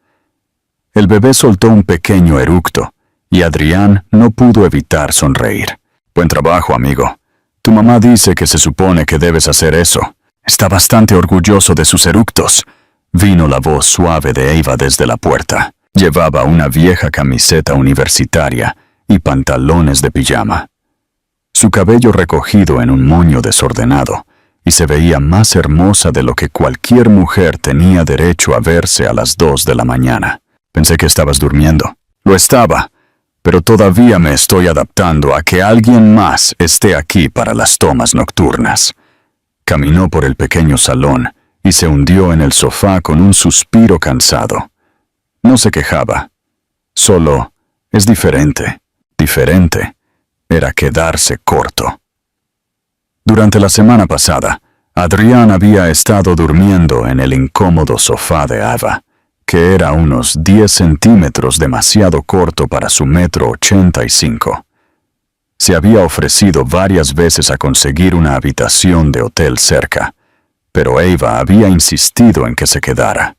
El bebé soltó un pequeño eructo y Adrián no pudo evitar sonreír. «Buen trabajo, amigo. Tu mamá dice que se supone que debes hacer eso. Está bastante orgulloso de sus eructos», vino la voz suave de Eva desde la puerta. Llevaba una vieja camiseta universitaria y pantalones de pijama. Su cabello recogido en un moño desordenado, y se veía más hermosa de lo que cualquier mujer tenía derecho a verse a las 2 de la mañana. «Pensé que estabas durmiendo». «Lo estaba, pero todavía me estoy adaptando a que alguien más esté aquí para las tomas nocturnas». Caminó por el pequeño salón y se hundió en el sofá con un suspiro cansado. No se quejaba. Solo es diferente. Diferente era quedarse corto. Durante la semana pasada, Adrián había estado durmiendo en el incómodo sofá de Ava, que era unos 10 centímetros demasiado corto para su 1,85 m. Se había ofrecido varias veces a conseguir una habitación de hotel cerca, pero Ava había insistido en que se quedara.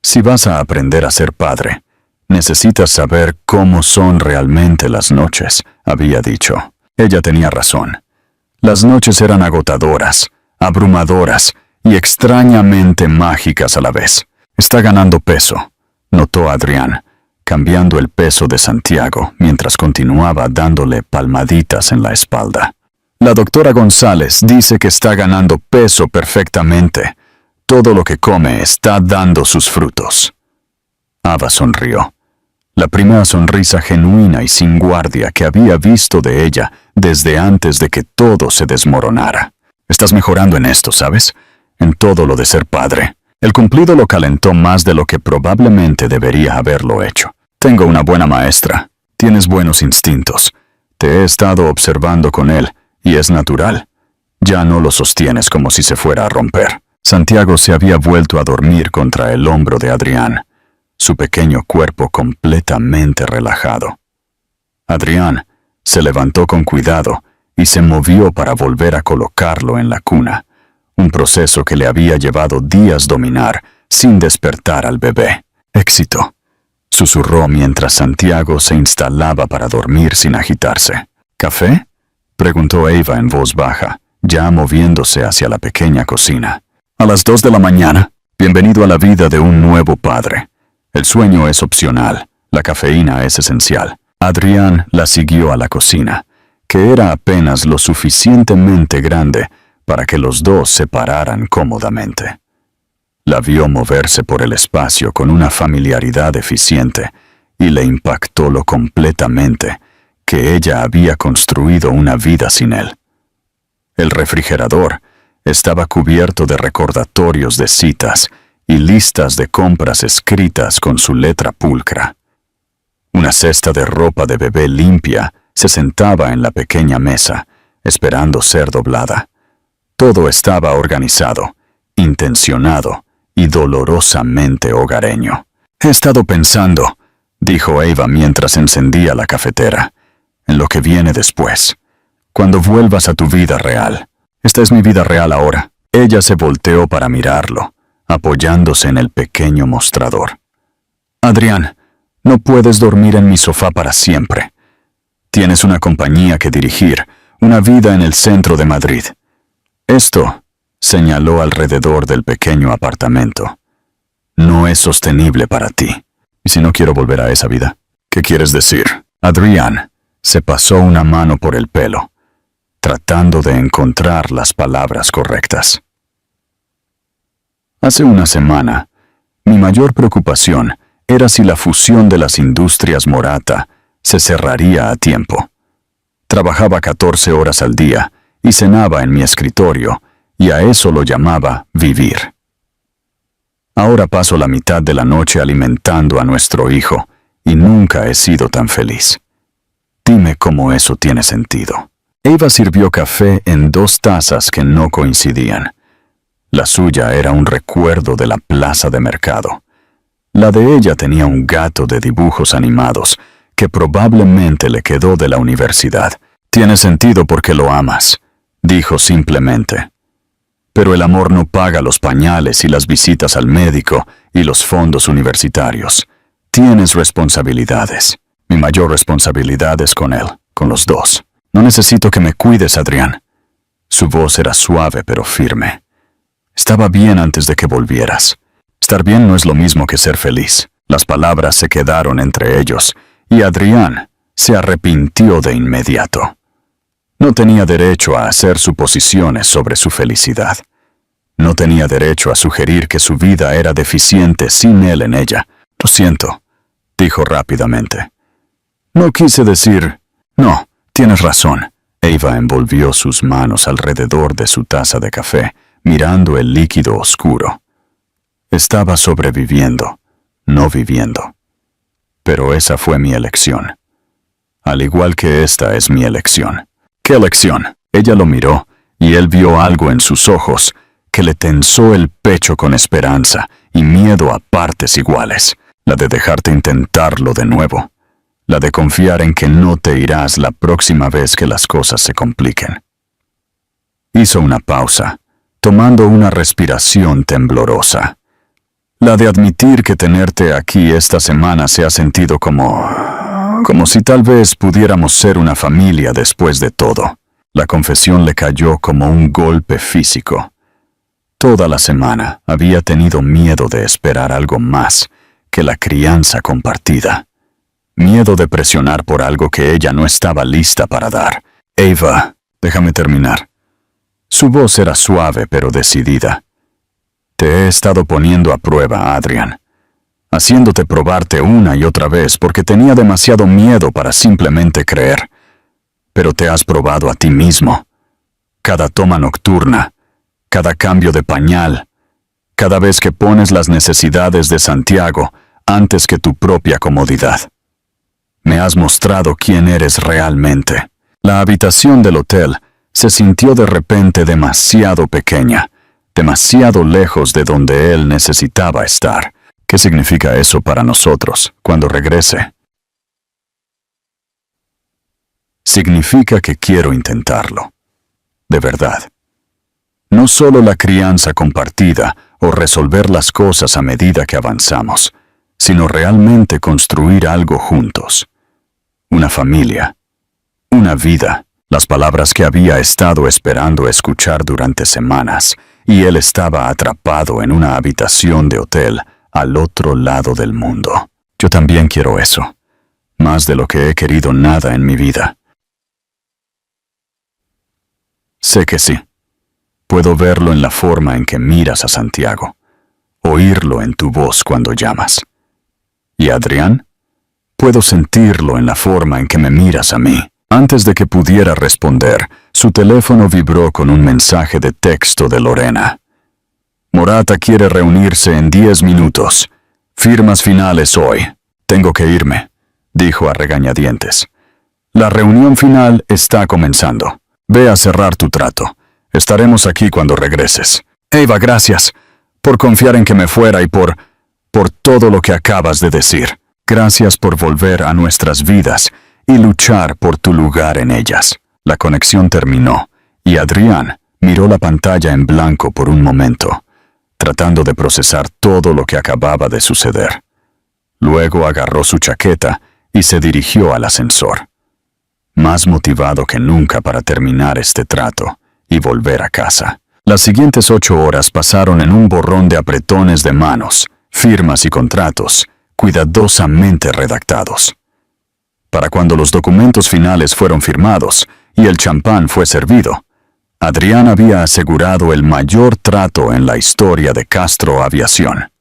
Si vas a aprender a ser padre, necesitas saber cómo son realmente las noches, había dicho. Ella tenía razón. Las noches eran agotadoras, abrumadoras y extrañamente mágicas a la vez. Está ganando peso, notó Adrián, cambiando el peso de Santiago mientras continuaba dándole palmaditas en la espalda. La doctora González dice que está ganando peso perfectamente. Todo lo que come está dando sus frutos. Ava sonrió. La primera sonrisa genuina y sin guardia que había visto de ella desde antes de que todo se desmoronara. Estás mejorando en esto, ¿sabes? En todo lo de ser padre. El cumplido lo calentó más de lo que probablemente debería haberlo hecho. Tengo una buena maestra. Tienes buenos instintos. Te he estado observando con él, y es natural. Ya no lo sostienes como si se fuera a romper. Santiago se había vuelto a dormir contra el hombro de Adrián, su pequeño cuerpo completamente relajado. Adrián se levantó con cuidado y se movió para volver a colocarlo en la cuna, un proceso que le había llevado días dominar sin despertar al bebé. Éxito, susurró mientras Santiago se instalaba para dormir sin agitarse. ¿Café?, preguntó Ava en voz baja, ya moviéndose hacia la pequeña cocina. A las 2 de la mañana, bienvenido a la vida de un nuevo padre. El sueño es opcional, la cafeína es esencial. Adrián la siguió a la cocina, que era apenas lo suficientemente grande para que los dos se pararan cómodamente. La vio moverse por el espacio con una familiaridad eficiente y le impactó lo completamente que ella había construido una vida sin él. El refrigerador estaba cubierto de recordatorios de citas y listas de compras escritas con su letra pulcra. Una cesta de ropa de bebé limpia se sentaba en la pequeña mesa, esperando ser doblada. Todo estaba organizado, intencionado y dolorosamente hogareño. He estado pensando, dijo Ava mientras encendía la cafetera, en lo que viene después, cuando vuelvas a tu vida real. Esta es mi vida real ahora. Ella se volteó para mirarlo, apoyándose en el pequeño mostrador. Adrián, no puedes dormir en mi sofá para siempre. Tienes una compañía que dirigir, una vida en el centro de Madrid. Esto, señaló alrededor del pequeño apartamento, no es sostenible para ti. ¿Y si no quiero volver a esa vida? ¿Qué quieres decir? Adrián se pasó una mano por el pelo, tratando de encontrar las palabras correctas. Hace una semana, mi mayor preocupación era si la fusión de las industrias Morata se cerraría a tiempo. Trabajaba 14 horas al día y cenaba en mi escritorio, y a eso lo llamaba vivir. Ahora paso la mitad de la noche alimentando a nuestro hijo, y nunca he sido tan feliz. Dime cómo eso tiene sentido. Ava sirvió café en 2 tazas que no coincidían. La suya era un recuerdo de la plaza de mercado. La de ella tenía un gato de dibujos animados que probablemente le quedó de la universidad. Tiene sentido porque lo amas, dijo simplemente. Pero el amor no paga los pañales y las visitas al médico y los fondos universitarios. Tienes responsabilidades. Mi mayor responsabilidad es con él, con los dos. No necesito que me cuides, Adrián. Su voz era suave pero firme. Estaba bien antes de que volvieras. Estar bien no es lo mismo que ser feliz. Las palabras se quedaron entre ellos, y Adrián se arrepintió de inmediato. No tenía derecho a hacer suposiciones sobre su felicidad. No tenía derecho a sugerir que su vida era deficiente sin él en ella. Lo siento, dijo rápidamente. No quise decir... No, tienes razón. Ava envolvió sus manos alrededor de su taza de café, mirando el líquido oscuro. Estaba sobreviviendo, no viviendo. Pero esa fue mi elección. Al igual que esta es mi elección. ¿Qué elección? Ella lo miró, y él vio algo en sus ojos que le tensó el pecho con esperanza y miedo a partes iguales, la de dejarte intentarlo de nuevo, la de confiar en que no te irás la próxima vez que las cosas se compliquen. Hizo una pausa, tomando una respiración temblorosa, la de admitir que tenerte aquí esta semana se ha sentido como si tal vez pudiéramos ser una familia después de todo. La confesión le cayó como un golpe físico. Toda la semana había tenido miedo de esperar algo más que la crianza compartida. Miedo de presionar por algo que ella no estaba lista para dar. Eva, déjame terminar. Su voz era suave pero decidida. Te he estado poniendo a prueba, Adrian, haciéndote probarte una y otra vez porque tenía demasiado miedo para simplemente creer. Pero te has probado a ti mismo. Cada toma nocturna, cada cambio de pañal, cada vez que pones las necesidades de Santiago antes que tu propia comodidad. Me has mostrado quién eres realmente. La habitación del hotel se sintió de repente demasiado pequeña, demasiado lejos de donde él necesitaba estar. ¿Qué significa eso para nosotros cuando regrese? Significa que quiero intentarlo. De verdad. No solo la crianza compartida o resolver las cosas a medida que avanzamos, sino realmente construir algo juntos. Una familia. Una vida. Las palabras que había estado esperando escuchar durante semanas, y él estaba atrapado en una habitación de hotel al otro lado del mundo. Yo también quiero eso. Más de lo que he querido nada en mi vida. Sé que sí. Puedo verlo en la forma en que miras a Santiago, oírlo en tu voz cuando llamas. ¿Y Adrián? Puedo sentirlo en la forma en que me miras a mí. Antes de que pudiera responder, su teléfono vibró con un mensaje de texto de Lorena. Morata quiere reunirse en 10 minutos. Firmas finales hoy. Tengo que irme, dijo a regañadientes. La reunión final está comenzando. Ve a cerrar tu trato. Estaremos aquí cuando regreses. Eva, gracias por confiar en que me fuera y por todo lo que acabas de decir. Gracias por volver a nuestras vidas y luchar por tu lugar en ellas. La conexión terminó, y Adrián miró la pantalla en blanco por un momento, tratando de procesar todo lo que acababa de suceder. Luego agarró su chaqueta y se dirigió al ascensor, más motivado que nunca para terminar este trato y volver a casa. Las siguientes 8 horas pasaron en un borrón de apretones de manos, firmas y contratos, cuidadosamente redactados. Para cuando los documentos finales fueron firmados y el champán fue servido, Adrián había asegurado el mayor trato en la historia de Castro Aviación.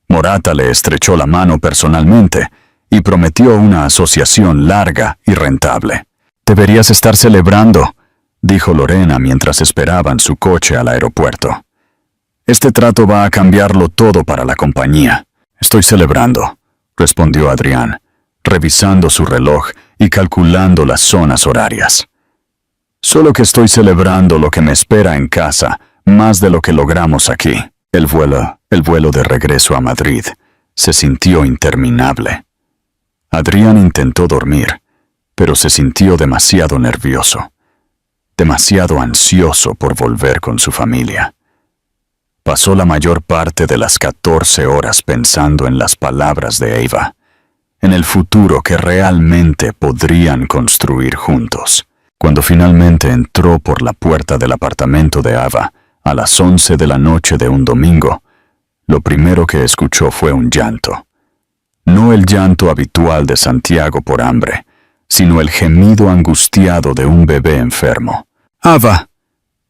Morata le estrechó la mano personalmente y prometió una asociación larga y rentable. Deberías estar celebrando, dijo Lorena mientras esperaban su coche al aeropuerto. Este trato va a cambiarlo todo para la compañía. Estoy celebrando, respondió Adrián, revisando su reloj y calculando las zonas horarias. Solo que estoy celebrando lo que me espera en casa más de lo que logramos aquí. El vuelo de regreso a Madrid se sintió interminable. Adrián intentó dormir, pero se sintió demasiado nervioso, demasiado ansioso por volver con su familia. Pasó la mayor parte de las 14 horas pensando en las palabras de Eva, en el futuro que realmente podrían construir juntos. Cuando finalmente entró por la puerta del apartamento de Ava a las 11 de la noche de un domingo, lo primero que escuchó fue un llanto. No el llanto habitual de Santiago por hambre, sino el gemido angustiado de un bebé enfermo. «Ava»,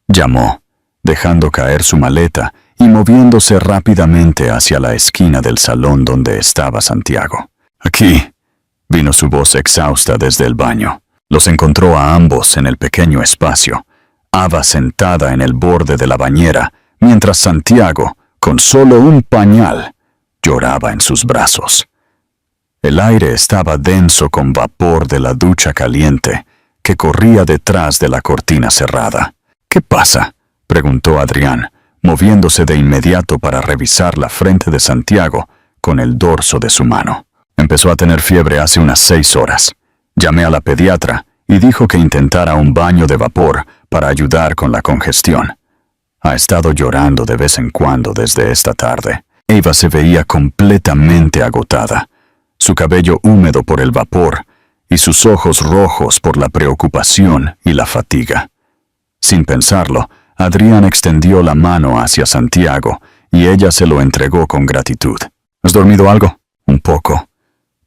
llamó, dejando caer su maleta y moviéndose rápidamente hacia la esquina del salón donde estaba Santiago. «Aquí», vino su voz exhausta desde el baño. Los encontró a ambos en el pequeño espacio, Ava sentada en el borde de la bañera, mientras Santiago, con solo un pañal, lloraba en sus brazos. El aire estaba denso con vapor de la ducha caliente que corría detrás de la cortina cerrada. ¿Qué pasa?, preguntó Adrián, moviéndose de inmediato para revisar la frente de Santiago con el dorso de su mano. Empezó a tener fiebre hace unas 6 horas. Llamé a la pediatra y dijo que intentara un baño de vapor para ayudar con la congestión. Ha estado llorando de vez en cuando desde esta tarde. Eva se veía completamente agotada, su cabello húmedo por el vapor y sus ojos rojos por la preocupación y la fatiga. Sin pensarlo, Adrián extendió la mano hacia Santiago y ella se lo entregó con gratitud. ¿Has dormido algo? Un poco.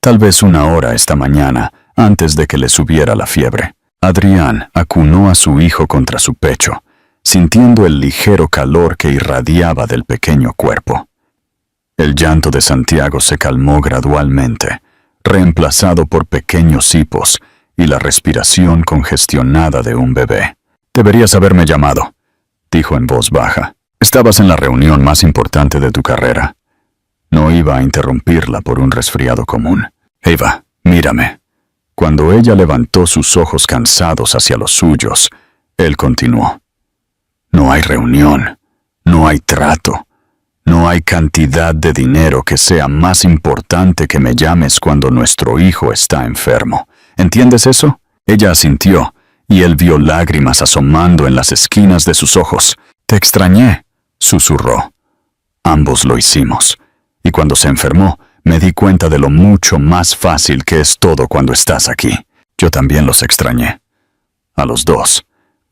Tal vez 1 hora esta mañana, antes de que le subiera la fiebre. Adrián acunó a su hijo contra su pecho, sintiendo el ligero calor que irradiaba del pequeño cuerpo. El llanto de Santiago se calmó gradualmente, reemplazado por pequeños hipos y la respiración congestionada de un bebé. «Deberías haberme llamado», dijo en voz baja. «Estabas en la reunión más importante de tu carrera». No iba a interrumpirla por un resfriado común. «Eva, mírame». Cuando ella levantó sus ojos cansados hacia los suyos, él continuó. «No hay reunión, no hay trato, no hay cantidad de dinero que sea más importante que me llames cuando nuestro hijo está enfermo. ¿Entiendes eso?». Ella asintió, y él vio lágrimas asomando en las esquinas de sus ojos. «Te extrañé», susurró. «Ambos lo hicimos, y cuando se enfermó, me di cuenta de lo mucho más fácil que es todo cuando estás aquí. Yo también los extrañé. A los dos.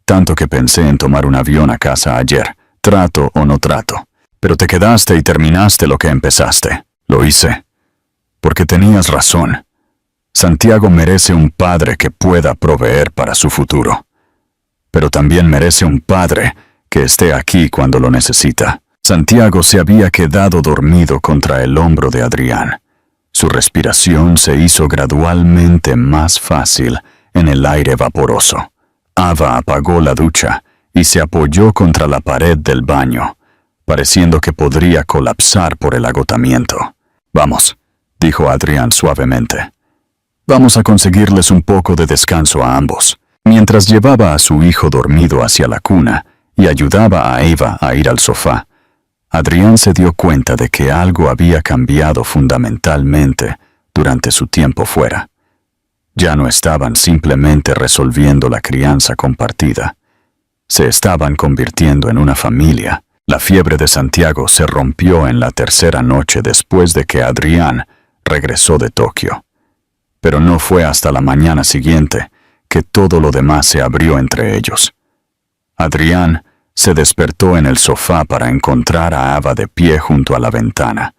Tanto que pensé en tomar un avión a casa ayer, trato o no trato. Pero te quedaste y terminaste lo que empezaste. Lo hice. Porque tenías razón. Santiago merece un padre que pueda proveer para su futuro. Pero también merece un padre que esté aquí cuando lo necesita». Santiago se había quedado dormido contra el hombro de Adrián. Su respiración se hizo gradualmente más fácil en el aire vaporoso. Ava apagó la ducha y se apoyó contra la pared del baño, pareciendo que podría colapsar por el agotamiento. «Vamos», dijo Adrián suavemente. «Vamos a conseguirles un poco de descanso a ambos». Mientras llevaba a su hijo dormido hacia la cuna y ayudaba a Eva a ir al sofá, Adrián se dio cuenta de que algo había cambiado fundamentalmente durante su tiempo fuera. Ya no estaban simplemente resolviendo la crianza compartida. Se estaban convirtiendo en una familia. La fiebre de Santiago se rompió en la 3ª noche después de que Adrián regresó de Tokio. Pero no fue hasta la mañana siguiente que todo lo demás se abrió entre ellos. Adrián se despertó en el sofá para encontrar a Ava de pie junto a la ventana,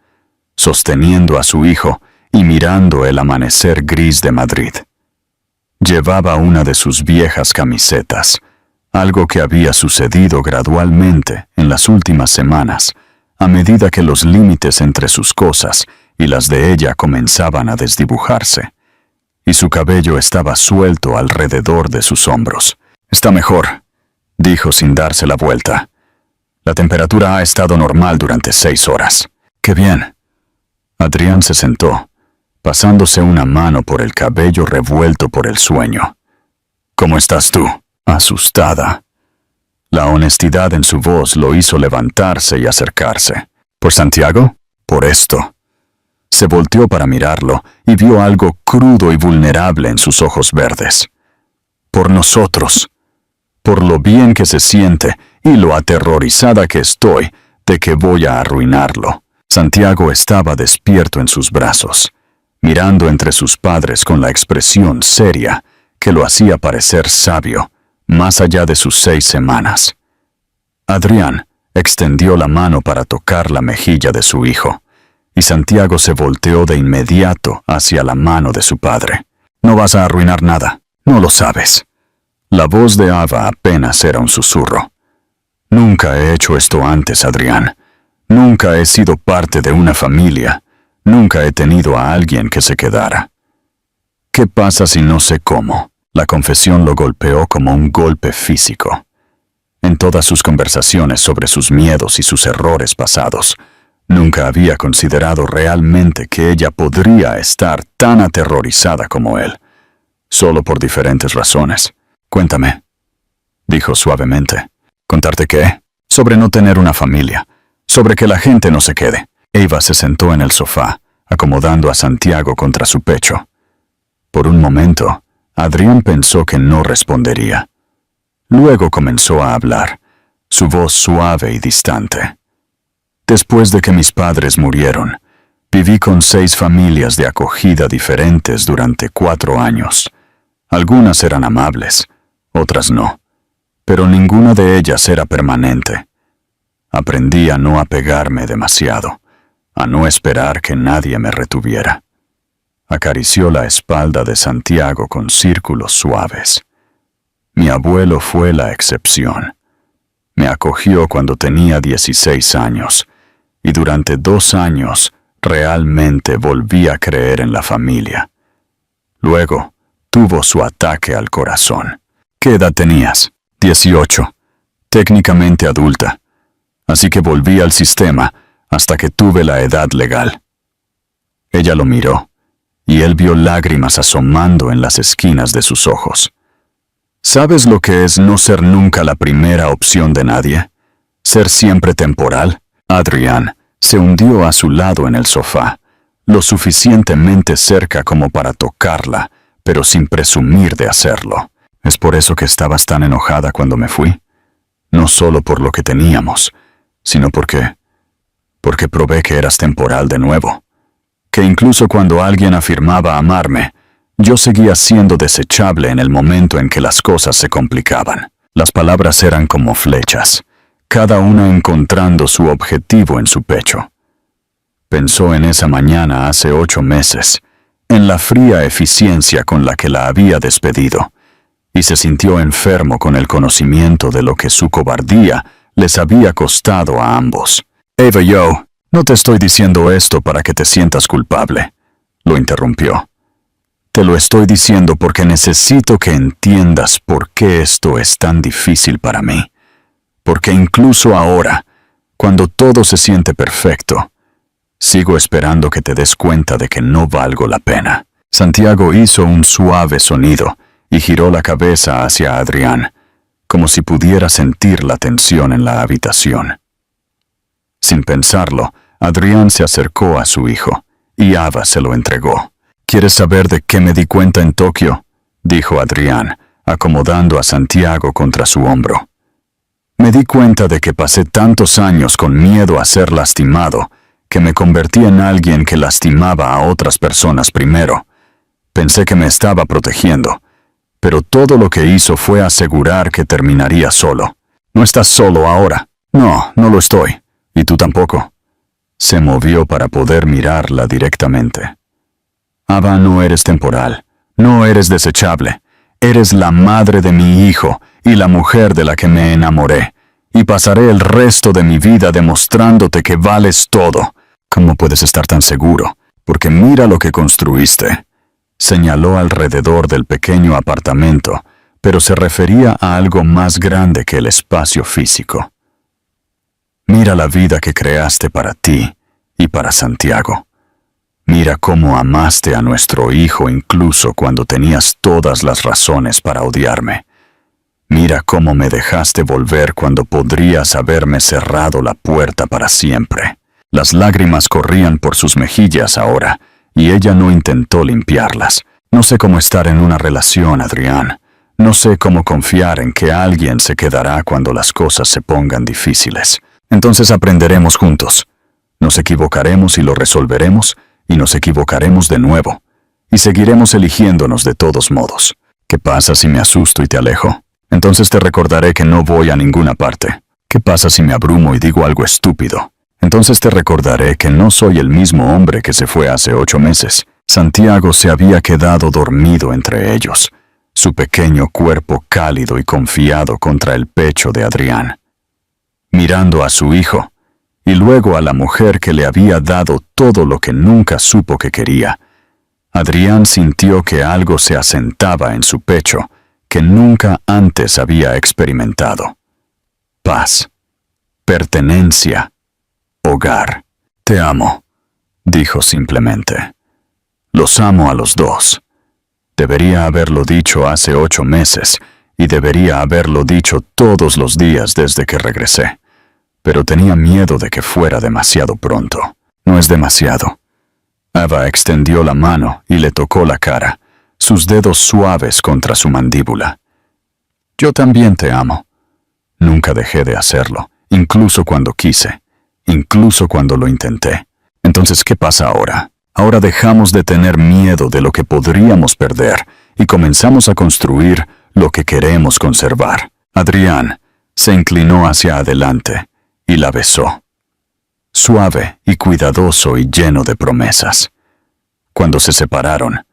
sosteniendo a su hijo y mirando el amanecer gris de Madrid. Llevaba una de sus viejas camisetas, algo que había sucedido gradualmente en las últimas semanas, a medida que los límites entre sus cosas y las de ella comenzaban a desdibujarse, y su cabello estaba suelto alrededor de sus hombros. «Está mejor», dijo sin darse la vuelta. «La temperatura ha estado normal durante 6 horas. ¡Qué bien!». Adrián se sentó, pasándose una mano por el cabello revuelto por el sueño. «¿Cómo estás tú?». Asustada. La honestidad en su voz lo hizo levantarse y acercarse. «¿Por Santiago?». «Por esto». Se volteó para mirarlo y vio algo crudo y vulnerable en sus ojos verdes. «Por nosotros. Por lo bien que se siente y lo aterrorizada que estoy de que voy a arruinarlo». Santiago estaba despierto en sus brazos, mirando entre sus padres con la expresión seria que lo hacía parecer sabio, más allá de sus 6 semanas. Adrián extendió la mano para tocar la mejilla de su hijo, y Santiago se volteó de inmediato hacia la mano de su padre. «No vas a arruinar nada, no lo sabes». La voz de Ava apenas era un susurro. «Nunca he hecho esto antes, Adrián. Nunca he sido parte de una familia. Nunca he tenido a alguien que se quedara». «¿Qué pasa si no sé cómo?». La confesión lo golpeó como un golpe físico. En todas sus conversaciones sobre sus miedos y sus errores pasados, nunca había considerado realmente que ella podría estar tan aterrorizada como él, solo por diferentes razones. «Cuéntame», dijo suavemente. ¿Contarte qué? Sobre no tener una familia, sobre que la gente no se quede. Eva se sentó en el sofá, acomodando a Santiago contra su pecho. Por un momento, Adrián pensó que no respondería. Luego comenzó a hablar, su voz suave y distante. Después de que mis padres murieron, viví con 6 familias de acogida diferentes durante 4 años. Algunas eran amables, otras no, pero ninguna de ellas era permanente. Aprendí a no apegarme demasiado, a no esperar que nadie me retuviera. Acarició la espalda de Santiago con círculos suaves. Mi abuelo fue la excepción. Me acogió cuando tenía 16 años, y durante 2 años realmente volví a creer en la familia. Luego, tuvo su ataque al corazón. ¿Qué edad tenías? 18. Técnicamente adulta. Así que volví al sistema hasta que tuve la edad legal. Ella lo miró, y él vio lágrimas asomando en las esquinas de sus ojos. ¿Sabes lo que es no ser nunca la primera opción de nadie? ¿Ser siempre temporal? Adrián se hundió a su lado en el sofá, lo suficientemente cerca como para tocarla, pero sin presumir de hacerlo. ¿Es por eso que estabas tan enojada cuando me fui? No solo por lo que teníamos, sino porque probé que eras temporal de nuevo. Que incluso cuando alguien afirmaba amarme, yo seguía siendo desechable en el momento en que las cosas se complicaban. Las palabras eran como flechas, cada una encontrando su objetivo en su pecho. Pensó en esa mañana hace 8 meses, en la fría eficiencia con la que la había despedido, y se sintió enfermo con el conocimiento de lo que su cobardía les había costado a ambos. Eva, yo, no te estoy diciendo esto para que te sientas culpable, lo interrumpió. Te lo estoy diciendo porque necesito que entiendas por qué esto es tan difícil para mí. Porque incluso ahora, cuando todo se siente perfecto, sigo esperando que te des cuenta de que no valgo la pena. Santiago hizo un suave sonido y giró la cabeza hacia Adrián, como si pudiera sentir la tensión en la habitación. Sin pensarlo, Adrián se acercó a su hijo, y Ava se lo entregó. ¿Quieres saber de qué me di cuenta en Tokio?, dijo Adrián, acomodando a Santiago contra su hombro. Me di cuenta de que pasé tantos años con miedo a ser lastimado, que me convertí en alguien que lastimaba a otras personas primero. Pensé que me estaba protegiendo, pero todo lo que hizo fue asegurar que terminaría solo. No estás solo ahora. No, no lo estoy. ¿Y tú tampoco? Se movió para poder mirarla directamente. Ava, no eres temporal, no eres desechable. Eres la madre de mi hijo y la mujer de la que me enamoré, y pasaré el resto de mi vida demostrándote que vales todo. ¿Cómo puedes estar tan seguro? Porque mira lo que construiste. Señaló alrededor del pequeño apartamento, pero se refería a algo más grande que el espacio físico. Mira la vida que creaste para ti y para Santiago. Mira cómo amaste a nuestro hijo incluso cuando tenías todas las razones para odiarme. Mira cómo me dejaste volver cuando podrías haberme cerrado la puerta para siempre. Las lágrimas corrían por sus mejillas ahora, y ella no intentó limpiarlas. No sé cómo estar en una relación, Adrián. No sé cómo confiar en que alguien se quedará cuando las cosas se pongan difíciles. Entonces aprenderemos juntos. Nos equivocaremos y lo resolveremos, y nos equivocaremos de nuevo, y seguiremos eligiéndonos de todos modos. ¿Qué pasa si me asusto y te alejo? Entonces te recordaré que no voy a ninguna parte. ¿Qué pasa si me abrumo y digo algo estúpido? Entonces te recordaré que no soy el mismo hombre que se fue hace 8 meses. Santiago se había quedado dormido entre ellos, su pequeño cuerpo cálido y confiado contra el pecho de Adrián. Mirando a su hijo, y luego a la mujer que le había dado todo lo que nunca supo que quería, Adrián sintió que algo se asentaba en su pecho que nunca antes había experimentado. Paz, pertenencia, hogar. Te amo, dijo simplemente. Los amo a los dos. Debería haberlo dicho hace 8 meses, y debería haberlo dicho todos los días desde que regresé. Pero tenía miedo de que fuera demasiado pronto. No es demasiado. Ava extendió la mano y le tocó la cara, sus dedos suaves contra su mandíbula. Yo también te amo. Nunca dejé de hacerlo, incluso cuando quise, incluso cuando lo intenté. Entonces, ¿qué pasa ahora? Ahora dejamos de tener miedo de lo que podríamos perder y comenzamos a construir lo que queremos conservar. Adrián se inclinó hacia adelante y la besó. Suave y cuidadoso y lleno de promesas. Cuando se separaron,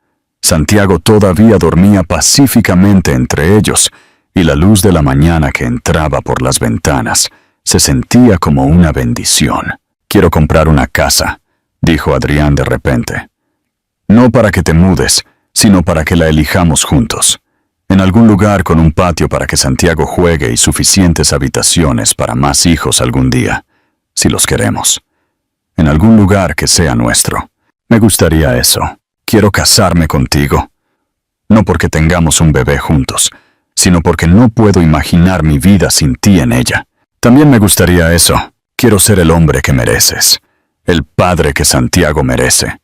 Santiago todavía dormía pacíficamente entre ellos y la luz de la mañana que entraba por las ventanas se sentía como una bendición. Quiero comprar una casa, dijo Adrián de repente. No para que te mudes, sino para que la elijamos juntos. En algún lugar con un patio para que Santiago juegue y suficientes habitaciones para más hijos algún día, si los queremos. En algún lugar que sea nuestro. Me gustaría eso. Quiero casarme contigo. No porque tengamos un bebé juntos, sino porque no puedo imaginar mi vida sin ti en ella. También me gustaría eso. Quiero ser el hombre que mereces, el padre que Santiago merece,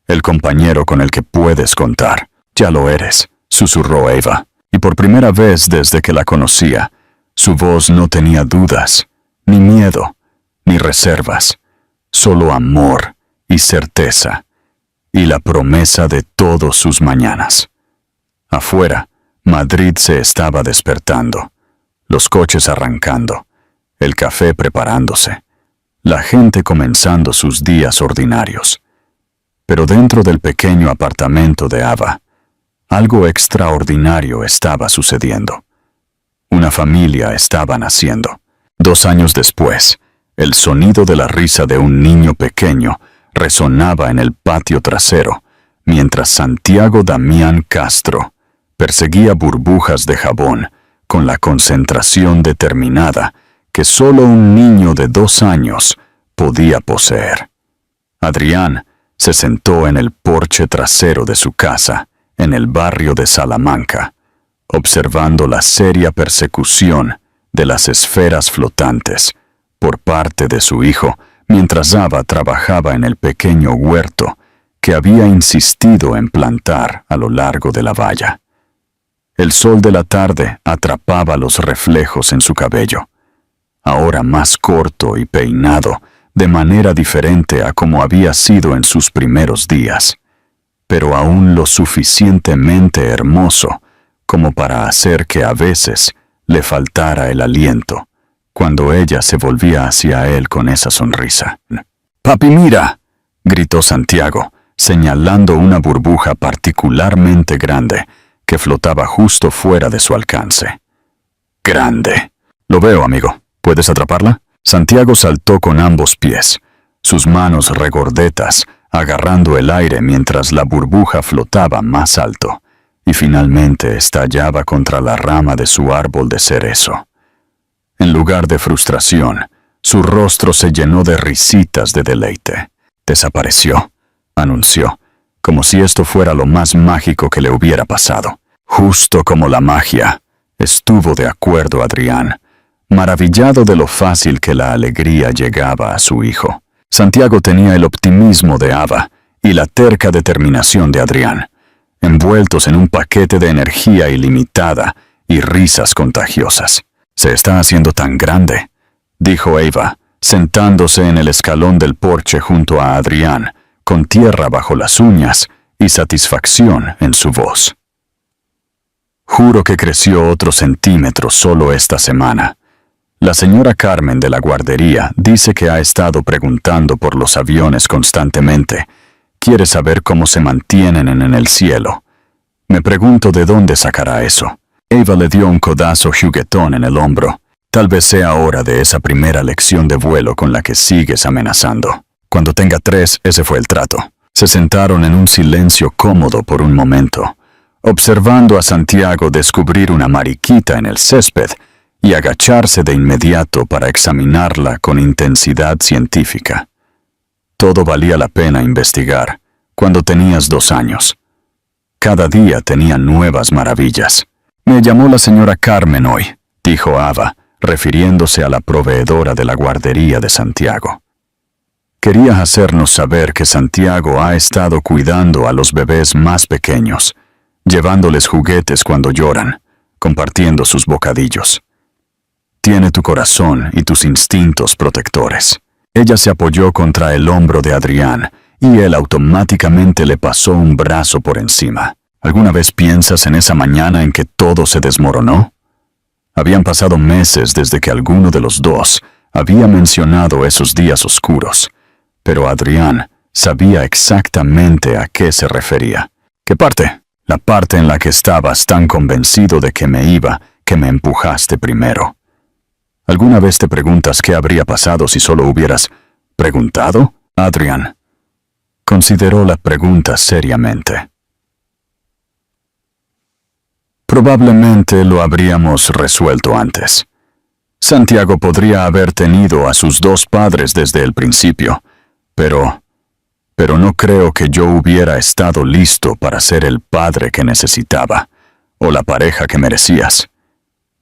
el compañero con el que puedes contar. Ya lo eres, susurró Eva, y por primera vez desde que la conocía, su voz no tenía dudas, ni miedo, ni reservas, solo amor y certeza, y la promesa de todos sus mañanas. Afuera, Madrid se estaba despertando, los coches arrancando, el café preparándose, la gente comenzando sus días ordinarios. Pero dentro del pequeño apartamento de Ava, algo extraordinario estaba sucediendo. Una familia estaba naciendo. 2 años después, el sonido de la risa de un niño pequeño resonaba en el patio trasero, mientras Santiago Damián Castro perseguía burbujas de jabón con la concentración determinada que solo un niño de 2 años podía poseer. Adrián se sentó en el porche trasero de su casa, en el barrio de Salamanca, observando la seria persecución de las esferas flotantes por parte de su hijo, mientras Ava trabajaba en el pequeño huerto que había insistido en plantar a lo largo de la valla. El sol de la tarde atrapaba los reflejos en su cabello, ahora más corto y peinado, de manera diferente a como había sido en sus primeros días, pero aún lo suficientemente hermoso como para hacer que a veces le faltara el aliento, cuando ella se volvía hacia él con esa sonrisa. «¡Papi, mira!», gritó Santiago, señalando una burbuja particularmente grande que flotaba justo fuera de su alcance. «¡Grande! Lo veo, amigo. ¿Puedes atraparla?». Santiago saltó con ambos pies, sus manos regordetas, agarrando el aire mientras la burbuja flotaba más alto, y finalmente estallaba contra la rama de su árbol de cerezo. En lugar de frustración, su rostro se llenó de risitas de deleite. «Desapareció», anunció, como si esto fuera lo más mágico que le hubiera pasado. «Justo como la magia», estuvo de acuerdo Adrián, maravillado de lo fácil que la alegría llegaba a su hijo. Santiago tenía el optimismo de Ava y la terca determinación de Adrián, envueltos en un paquete de energía ilimitada y risas contagiosas. «Se está haciendo tan grande», dijo Eva, sentándose en el escalón del porche junto a Adrián, con tierra bajo las uñas y satisfacción en su voz. «Juro que creció otro centímetro solo esta semana. La señora Carmen de la guardería dice que ha estado preguntando por los aviones constantemente. Quiere saber cómo se mantienen en el cielo. Me pregunto de dónde sacará eso». Eva le dio un codazo juguetón en el hombro. «Tal vez sea hora de esa primera lección de vuelo con la que sigues amenazando. Cuando tenga 3, ese fue el trato». Se sentaron en un silencio cómodo por un momento, observando a Santiago descubrir una mariquita en el césped y agacharse de inmediato para examinarla con intensidad científica. Todo valía la pena investigar cuando tenías 2 años. Cada día tenía nuevas maravillas. Me llamó la señora Carmen hoy, dijo Ava, refiriéndose a la proveedora de la guardería de Santiago. Quería hacernos saber que Santiago ha estado cuidando a los bebés más pequeños, llevándoles juguetes cuando lloran, compartiendo sus bocadillos. Tiene tu corazón y tus instintos protectores. Ella se apoyó contra el hombro de Adrián y él automáticamente le pasó un brazo por encima. ¿Alguna vez piensas en esa mañana en que todo se desmoronó? Habían pasado meses desde que alguno de los dos había mencionado esos días oscuros, pero Adrián sabía exactamente a qué se refería. ¿Qué parte? La parte en la que estabas tan convencido de que me iba, que me empujaste primero. ¿Alguna vez te preguntas qué habría pasado si solo hubieras preguntado? Adrián consideró la pregunta seriamente. Probablemente lo habríamos resuelto antes. Santiago podría haber tenido a sus dos padres desde el principio, pero no creo que yo hubiera estado listo para ser el padre que necesitaba, o la pareja que merecías.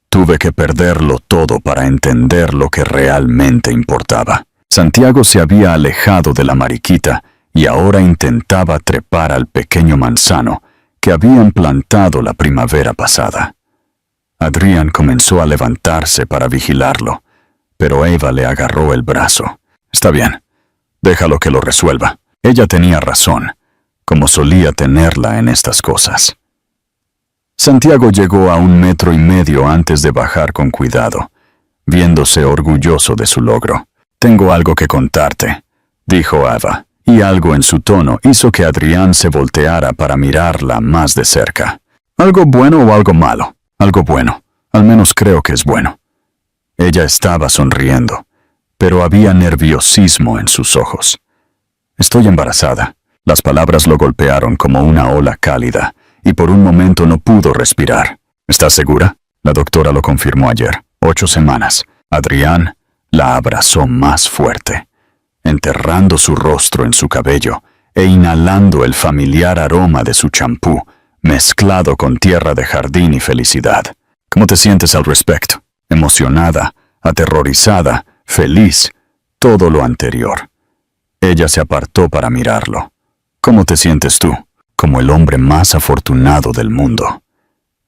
Tuve que perderlo todo para entender lo que realmente importaba. Santiago se había alejado de la mariquita y ahora intentaba trepar al pequeño manzano que habían plantado la primavera pasada. Adrián comenzó a levantarse para vigilarlo, pero Eva le agarró el brazo. Está bien, déjalo que lo resuelva. Ella tenía razón, como solía tenerla en estas cosas. Santiago llegó a 1,5 metros antes de bajar con cuidado, viéndose orgulloso de su logro. Tengo algo que contarte, dijo Ava, y algo en su tono hizo que Adrián se volteara para mirarla más de cerca. ¿Algo bueno o algo malo? Algo bueno. Al menos creo que es bueno. Ella estaba sonriendo, pero había nerviosismo en sus ojos. Estoy embarazada. Las palabras lo golpearon como una ola cálida, y por un momento no pudo respirar. ¿Estás segura? La doctora lo confirmó ayer. 8 semanas. Adrián la abrazó más fuerte, enterrando su rostro en su cabello e inhalando el familiar aroma de su champú, mezclado con tierra de jardín y felicidad. ¿Cómo te sientes al respecto? Emocionada, aterrorizada, feliz, todo lo anterior. Ella se apartó para mirarlo. ¿Cómo te sientes tú? Como el hombre más afortunado del mundo.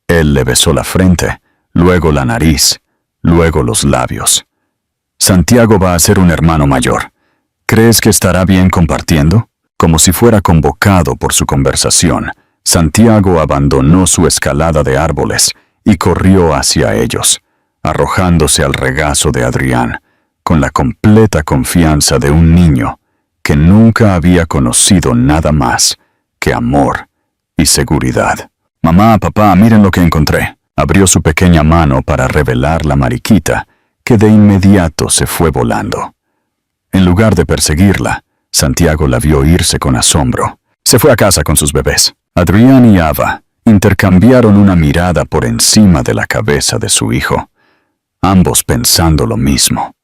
Él le besó la frente, luego la nariz, luego los labios. Santiago va a ser un hermano mayor. ¿Crees que estará bien compartiendo? Como si fuera convocado por su conversación, Santiago abandonó su escalada de árboles y corrió hacia ellos, arrojándose al regazo de Adrián, con la completa confianza de un niño que nunca había conocido nada más que amor y seguridad. Mamá, papá, miren lo que encontré. Abrió su pequeña mano para revelar la mariquita, que de inmediato se fue volando. En lugar de perseguirla, Santiago la vio irse con asombro. Se fue a casa con sus bebés. Adrián y Ava intercambiaron una mirada por encima de la cabeza de su hijo, ambos pensando lo mismo.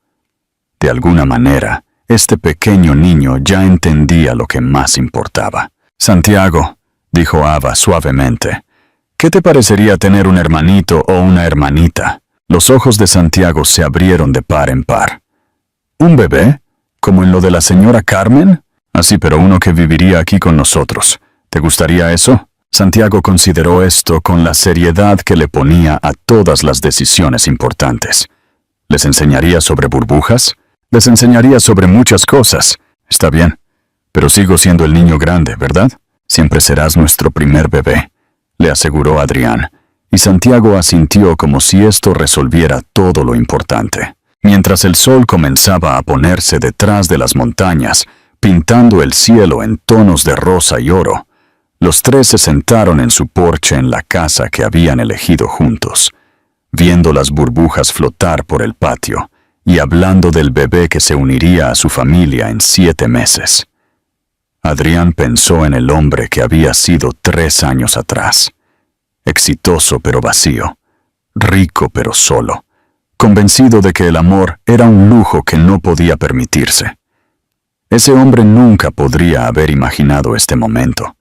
De alguna manera, este pequeño niño ya entendía lo que más importaba. Santiago, dijo Ava suavemente, ¿qué te parecería tener un hermanito o una hermanita? Los ojos de Santiago se abrieron de par en par. ¿Un bebé? ¿Como en lo de la señora Carmen? Así, pero uno que viviría aquí con nosotros. ¿Te gustaría eso? Santiago consideró esto con la seriedad que le ponía a todas las decisiones importantes. ¿Les enseñaría sobre burbujas? Les enseñaría sobre muchas cosas. Está bien, pero sigo siendo el niño grande, ¿verdad? Siempre serás nuestro primer bebé, le aseguró Adrián, y Santiago asintió como si esto resolviera todo lo importante. Mientras el sol comenzaba a ponerse detrás de las montañas, pintando el cielo en tonos de rosa y oro, los tres se sentaron en su porche en la casa que habían elegido juntos, viendo las burbujas flotar por el patio y hablando del bebé que se uniría a su familia en 7 meses. Adrián pensó en el hombre que había sido 3 años atrás, exitoso pero vacío, rico pero solo, convencido de que el amor era un lujo que no podía permitirse. Ese hombre nunca podría haber imaginado este momento.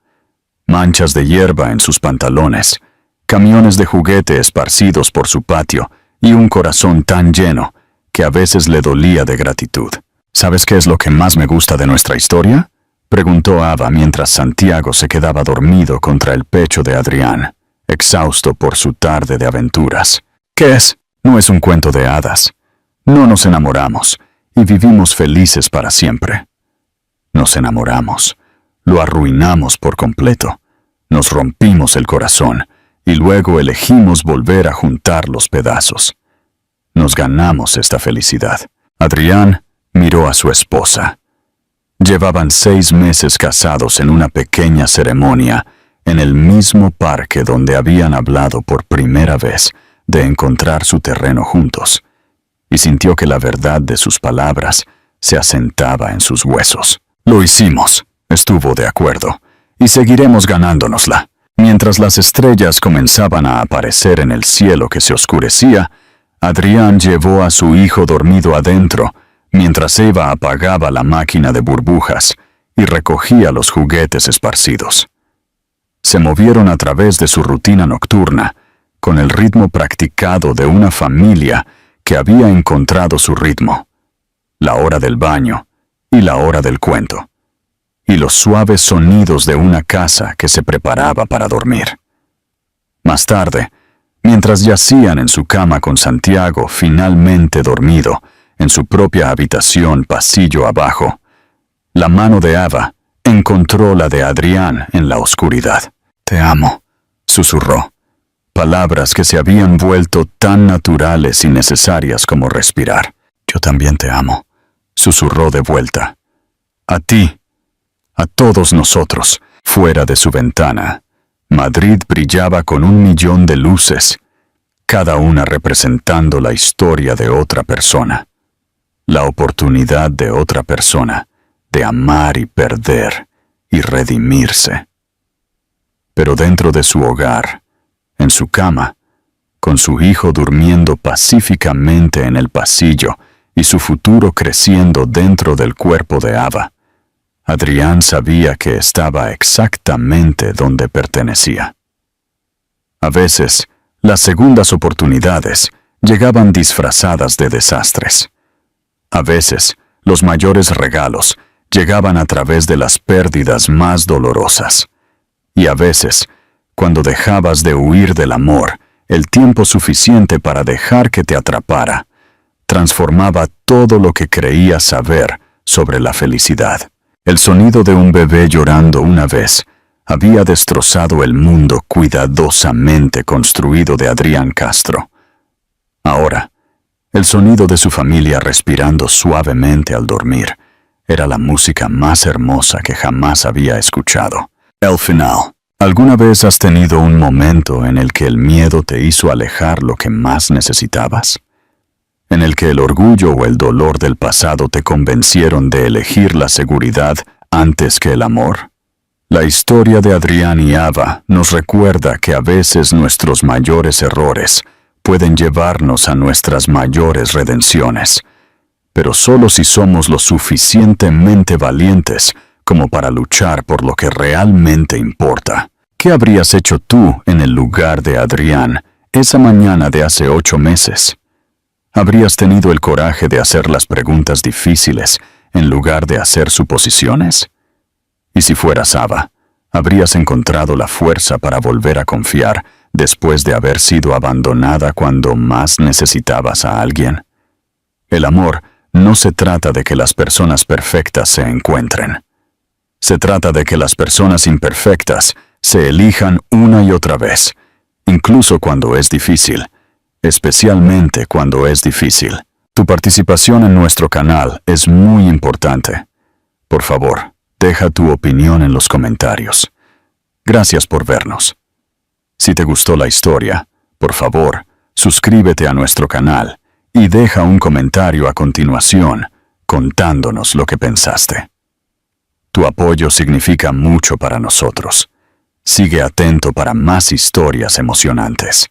Manchas de hierba en sus pantalones, camiones de juguete esparcidos por su patio y un corazón tan lleno que a veces le dolía de gratitud. ¿Sabes qué es lo que más me gusta de nuestra historia?, preguntó Ava mientras Santiago se quedaba dormido contra el pecho de Adrián, exhausto por su tarde de aventuras. ¿Qué es? No es un cuento de hadas. No nos enamoramos y vivimos felices para siempre. Nos enamoramos, lo arruinamos por completo, nos rompimos el corazón y luego elegimos volver a juntar los pedazos. Nos ganamos esta felicidad. Adrián miró a su esposa. Llevaban 6 meses casados en una pequeña ceremonia en el mismo parque donde habían hablado por primera vez de encontrar su terreno juntos, y sintió que la verdad de sus palabras se asentaba en sus huesos. Lo hicimos, estuvo de acuerdo, y seguiremos ganándonosla. Mientras las estrellas comenzaban a aparecer en el cielo que se oscurecía, Adrián llevó a su hijo dormido adentro, mientras Eva apagaba la máquina de burbujas y recogía los juguetes esparcidos. Se movieron a través de su rutina nocturna, con el ritmo practicado de una familia que había encontrado su ritmo, la hora del baño y la hora del cuento, y los suaves sonidos de una casa que se preparaba para dormir. Más tarde, mientras yacían en su cama con Santiago finalmente dormido, en su propia habitación pasillo abajo, la mano de Ava encontró la de Adrián en la oscuridad. «Te amo», susurró, palabras que se habían vuelto tan naturales y necesarias como respirar. «Yo también te amo», susurró de vuelta. «A ti, a todos nosotros». Fuera de su ventana, Madrid brillaba con 1.000.000 de luces, cada una representando la historia de otra persona. La oportunidad de otra persona de amar y perder y redimirse. Pero dentro de su hogar, en su cama, con su hijo durmiendo pacíficamente en el pasillo y su futuro creciendo dentro del cuerpo de Ava, Adrián sabía que estaba exactamente donde pertenecía. A veces, las segundas oportunidades llegaban disfrazadas de desastres. A veces, los mayores regalos llegaban a través de las pérdidas más dolorosas. Y a veces, cuando dejabas de huir del amor, el tiempo suficiente para dejar que te atrapara, transformaba todo lo que creías saber sobre la felicidad. El sonido de un bebé llorando una vez había destrozado el mundo cuidadosamente construido de Adrián Castro. Ahora, el sonido de su familia respirando suavemente al dormir era la música más hermosa que jamás había escuchado. El final. ¿Alguna vez has tenido un momento en el que el miedo te hizo alejar lo que más necesitabas? ¿En el que el orgullo o el dolor del pasado te convencieron de elegir la seguridad antes que el amor? La historia de Adrián y Ava nos recuerda que a veces nuestros mayores errores pueden llevarnos a nuestras mayores redenciones, pero solo si somos lo suficientemente valientes como para luchar por lo que realmente importa. ¿Qué habrías hecho tú en el lugar de Adrián esa mañana de hace 8 meses? ¿Habrías tenido el coraje de hacer las preguntas difíciles en lugar de hacer suposiciones? Y si fueras Ava, ¿habrías encontrado la fuerza para volver a confiar después de haber sido abandonada cuando más necesitabas a alguien? El amor no se trata de que las personas perfectas se encuentren. Se trata de que las personas imperfectas se elijan una y otra vez, incluso cuando es difícil, especialmente cuando es difícil. Tu participación en nuestro canal es muy importante. Por favor, deja tu opinión en los comentarios. Gracias por vernos. Si te gustó la historia, por favor, suscríbete a nuestro canal y deja un comentario a continuación contándonos lo que pensaste. Tu apoyo significa mucho para nosotros. Sigue atento para más historias emocionantes.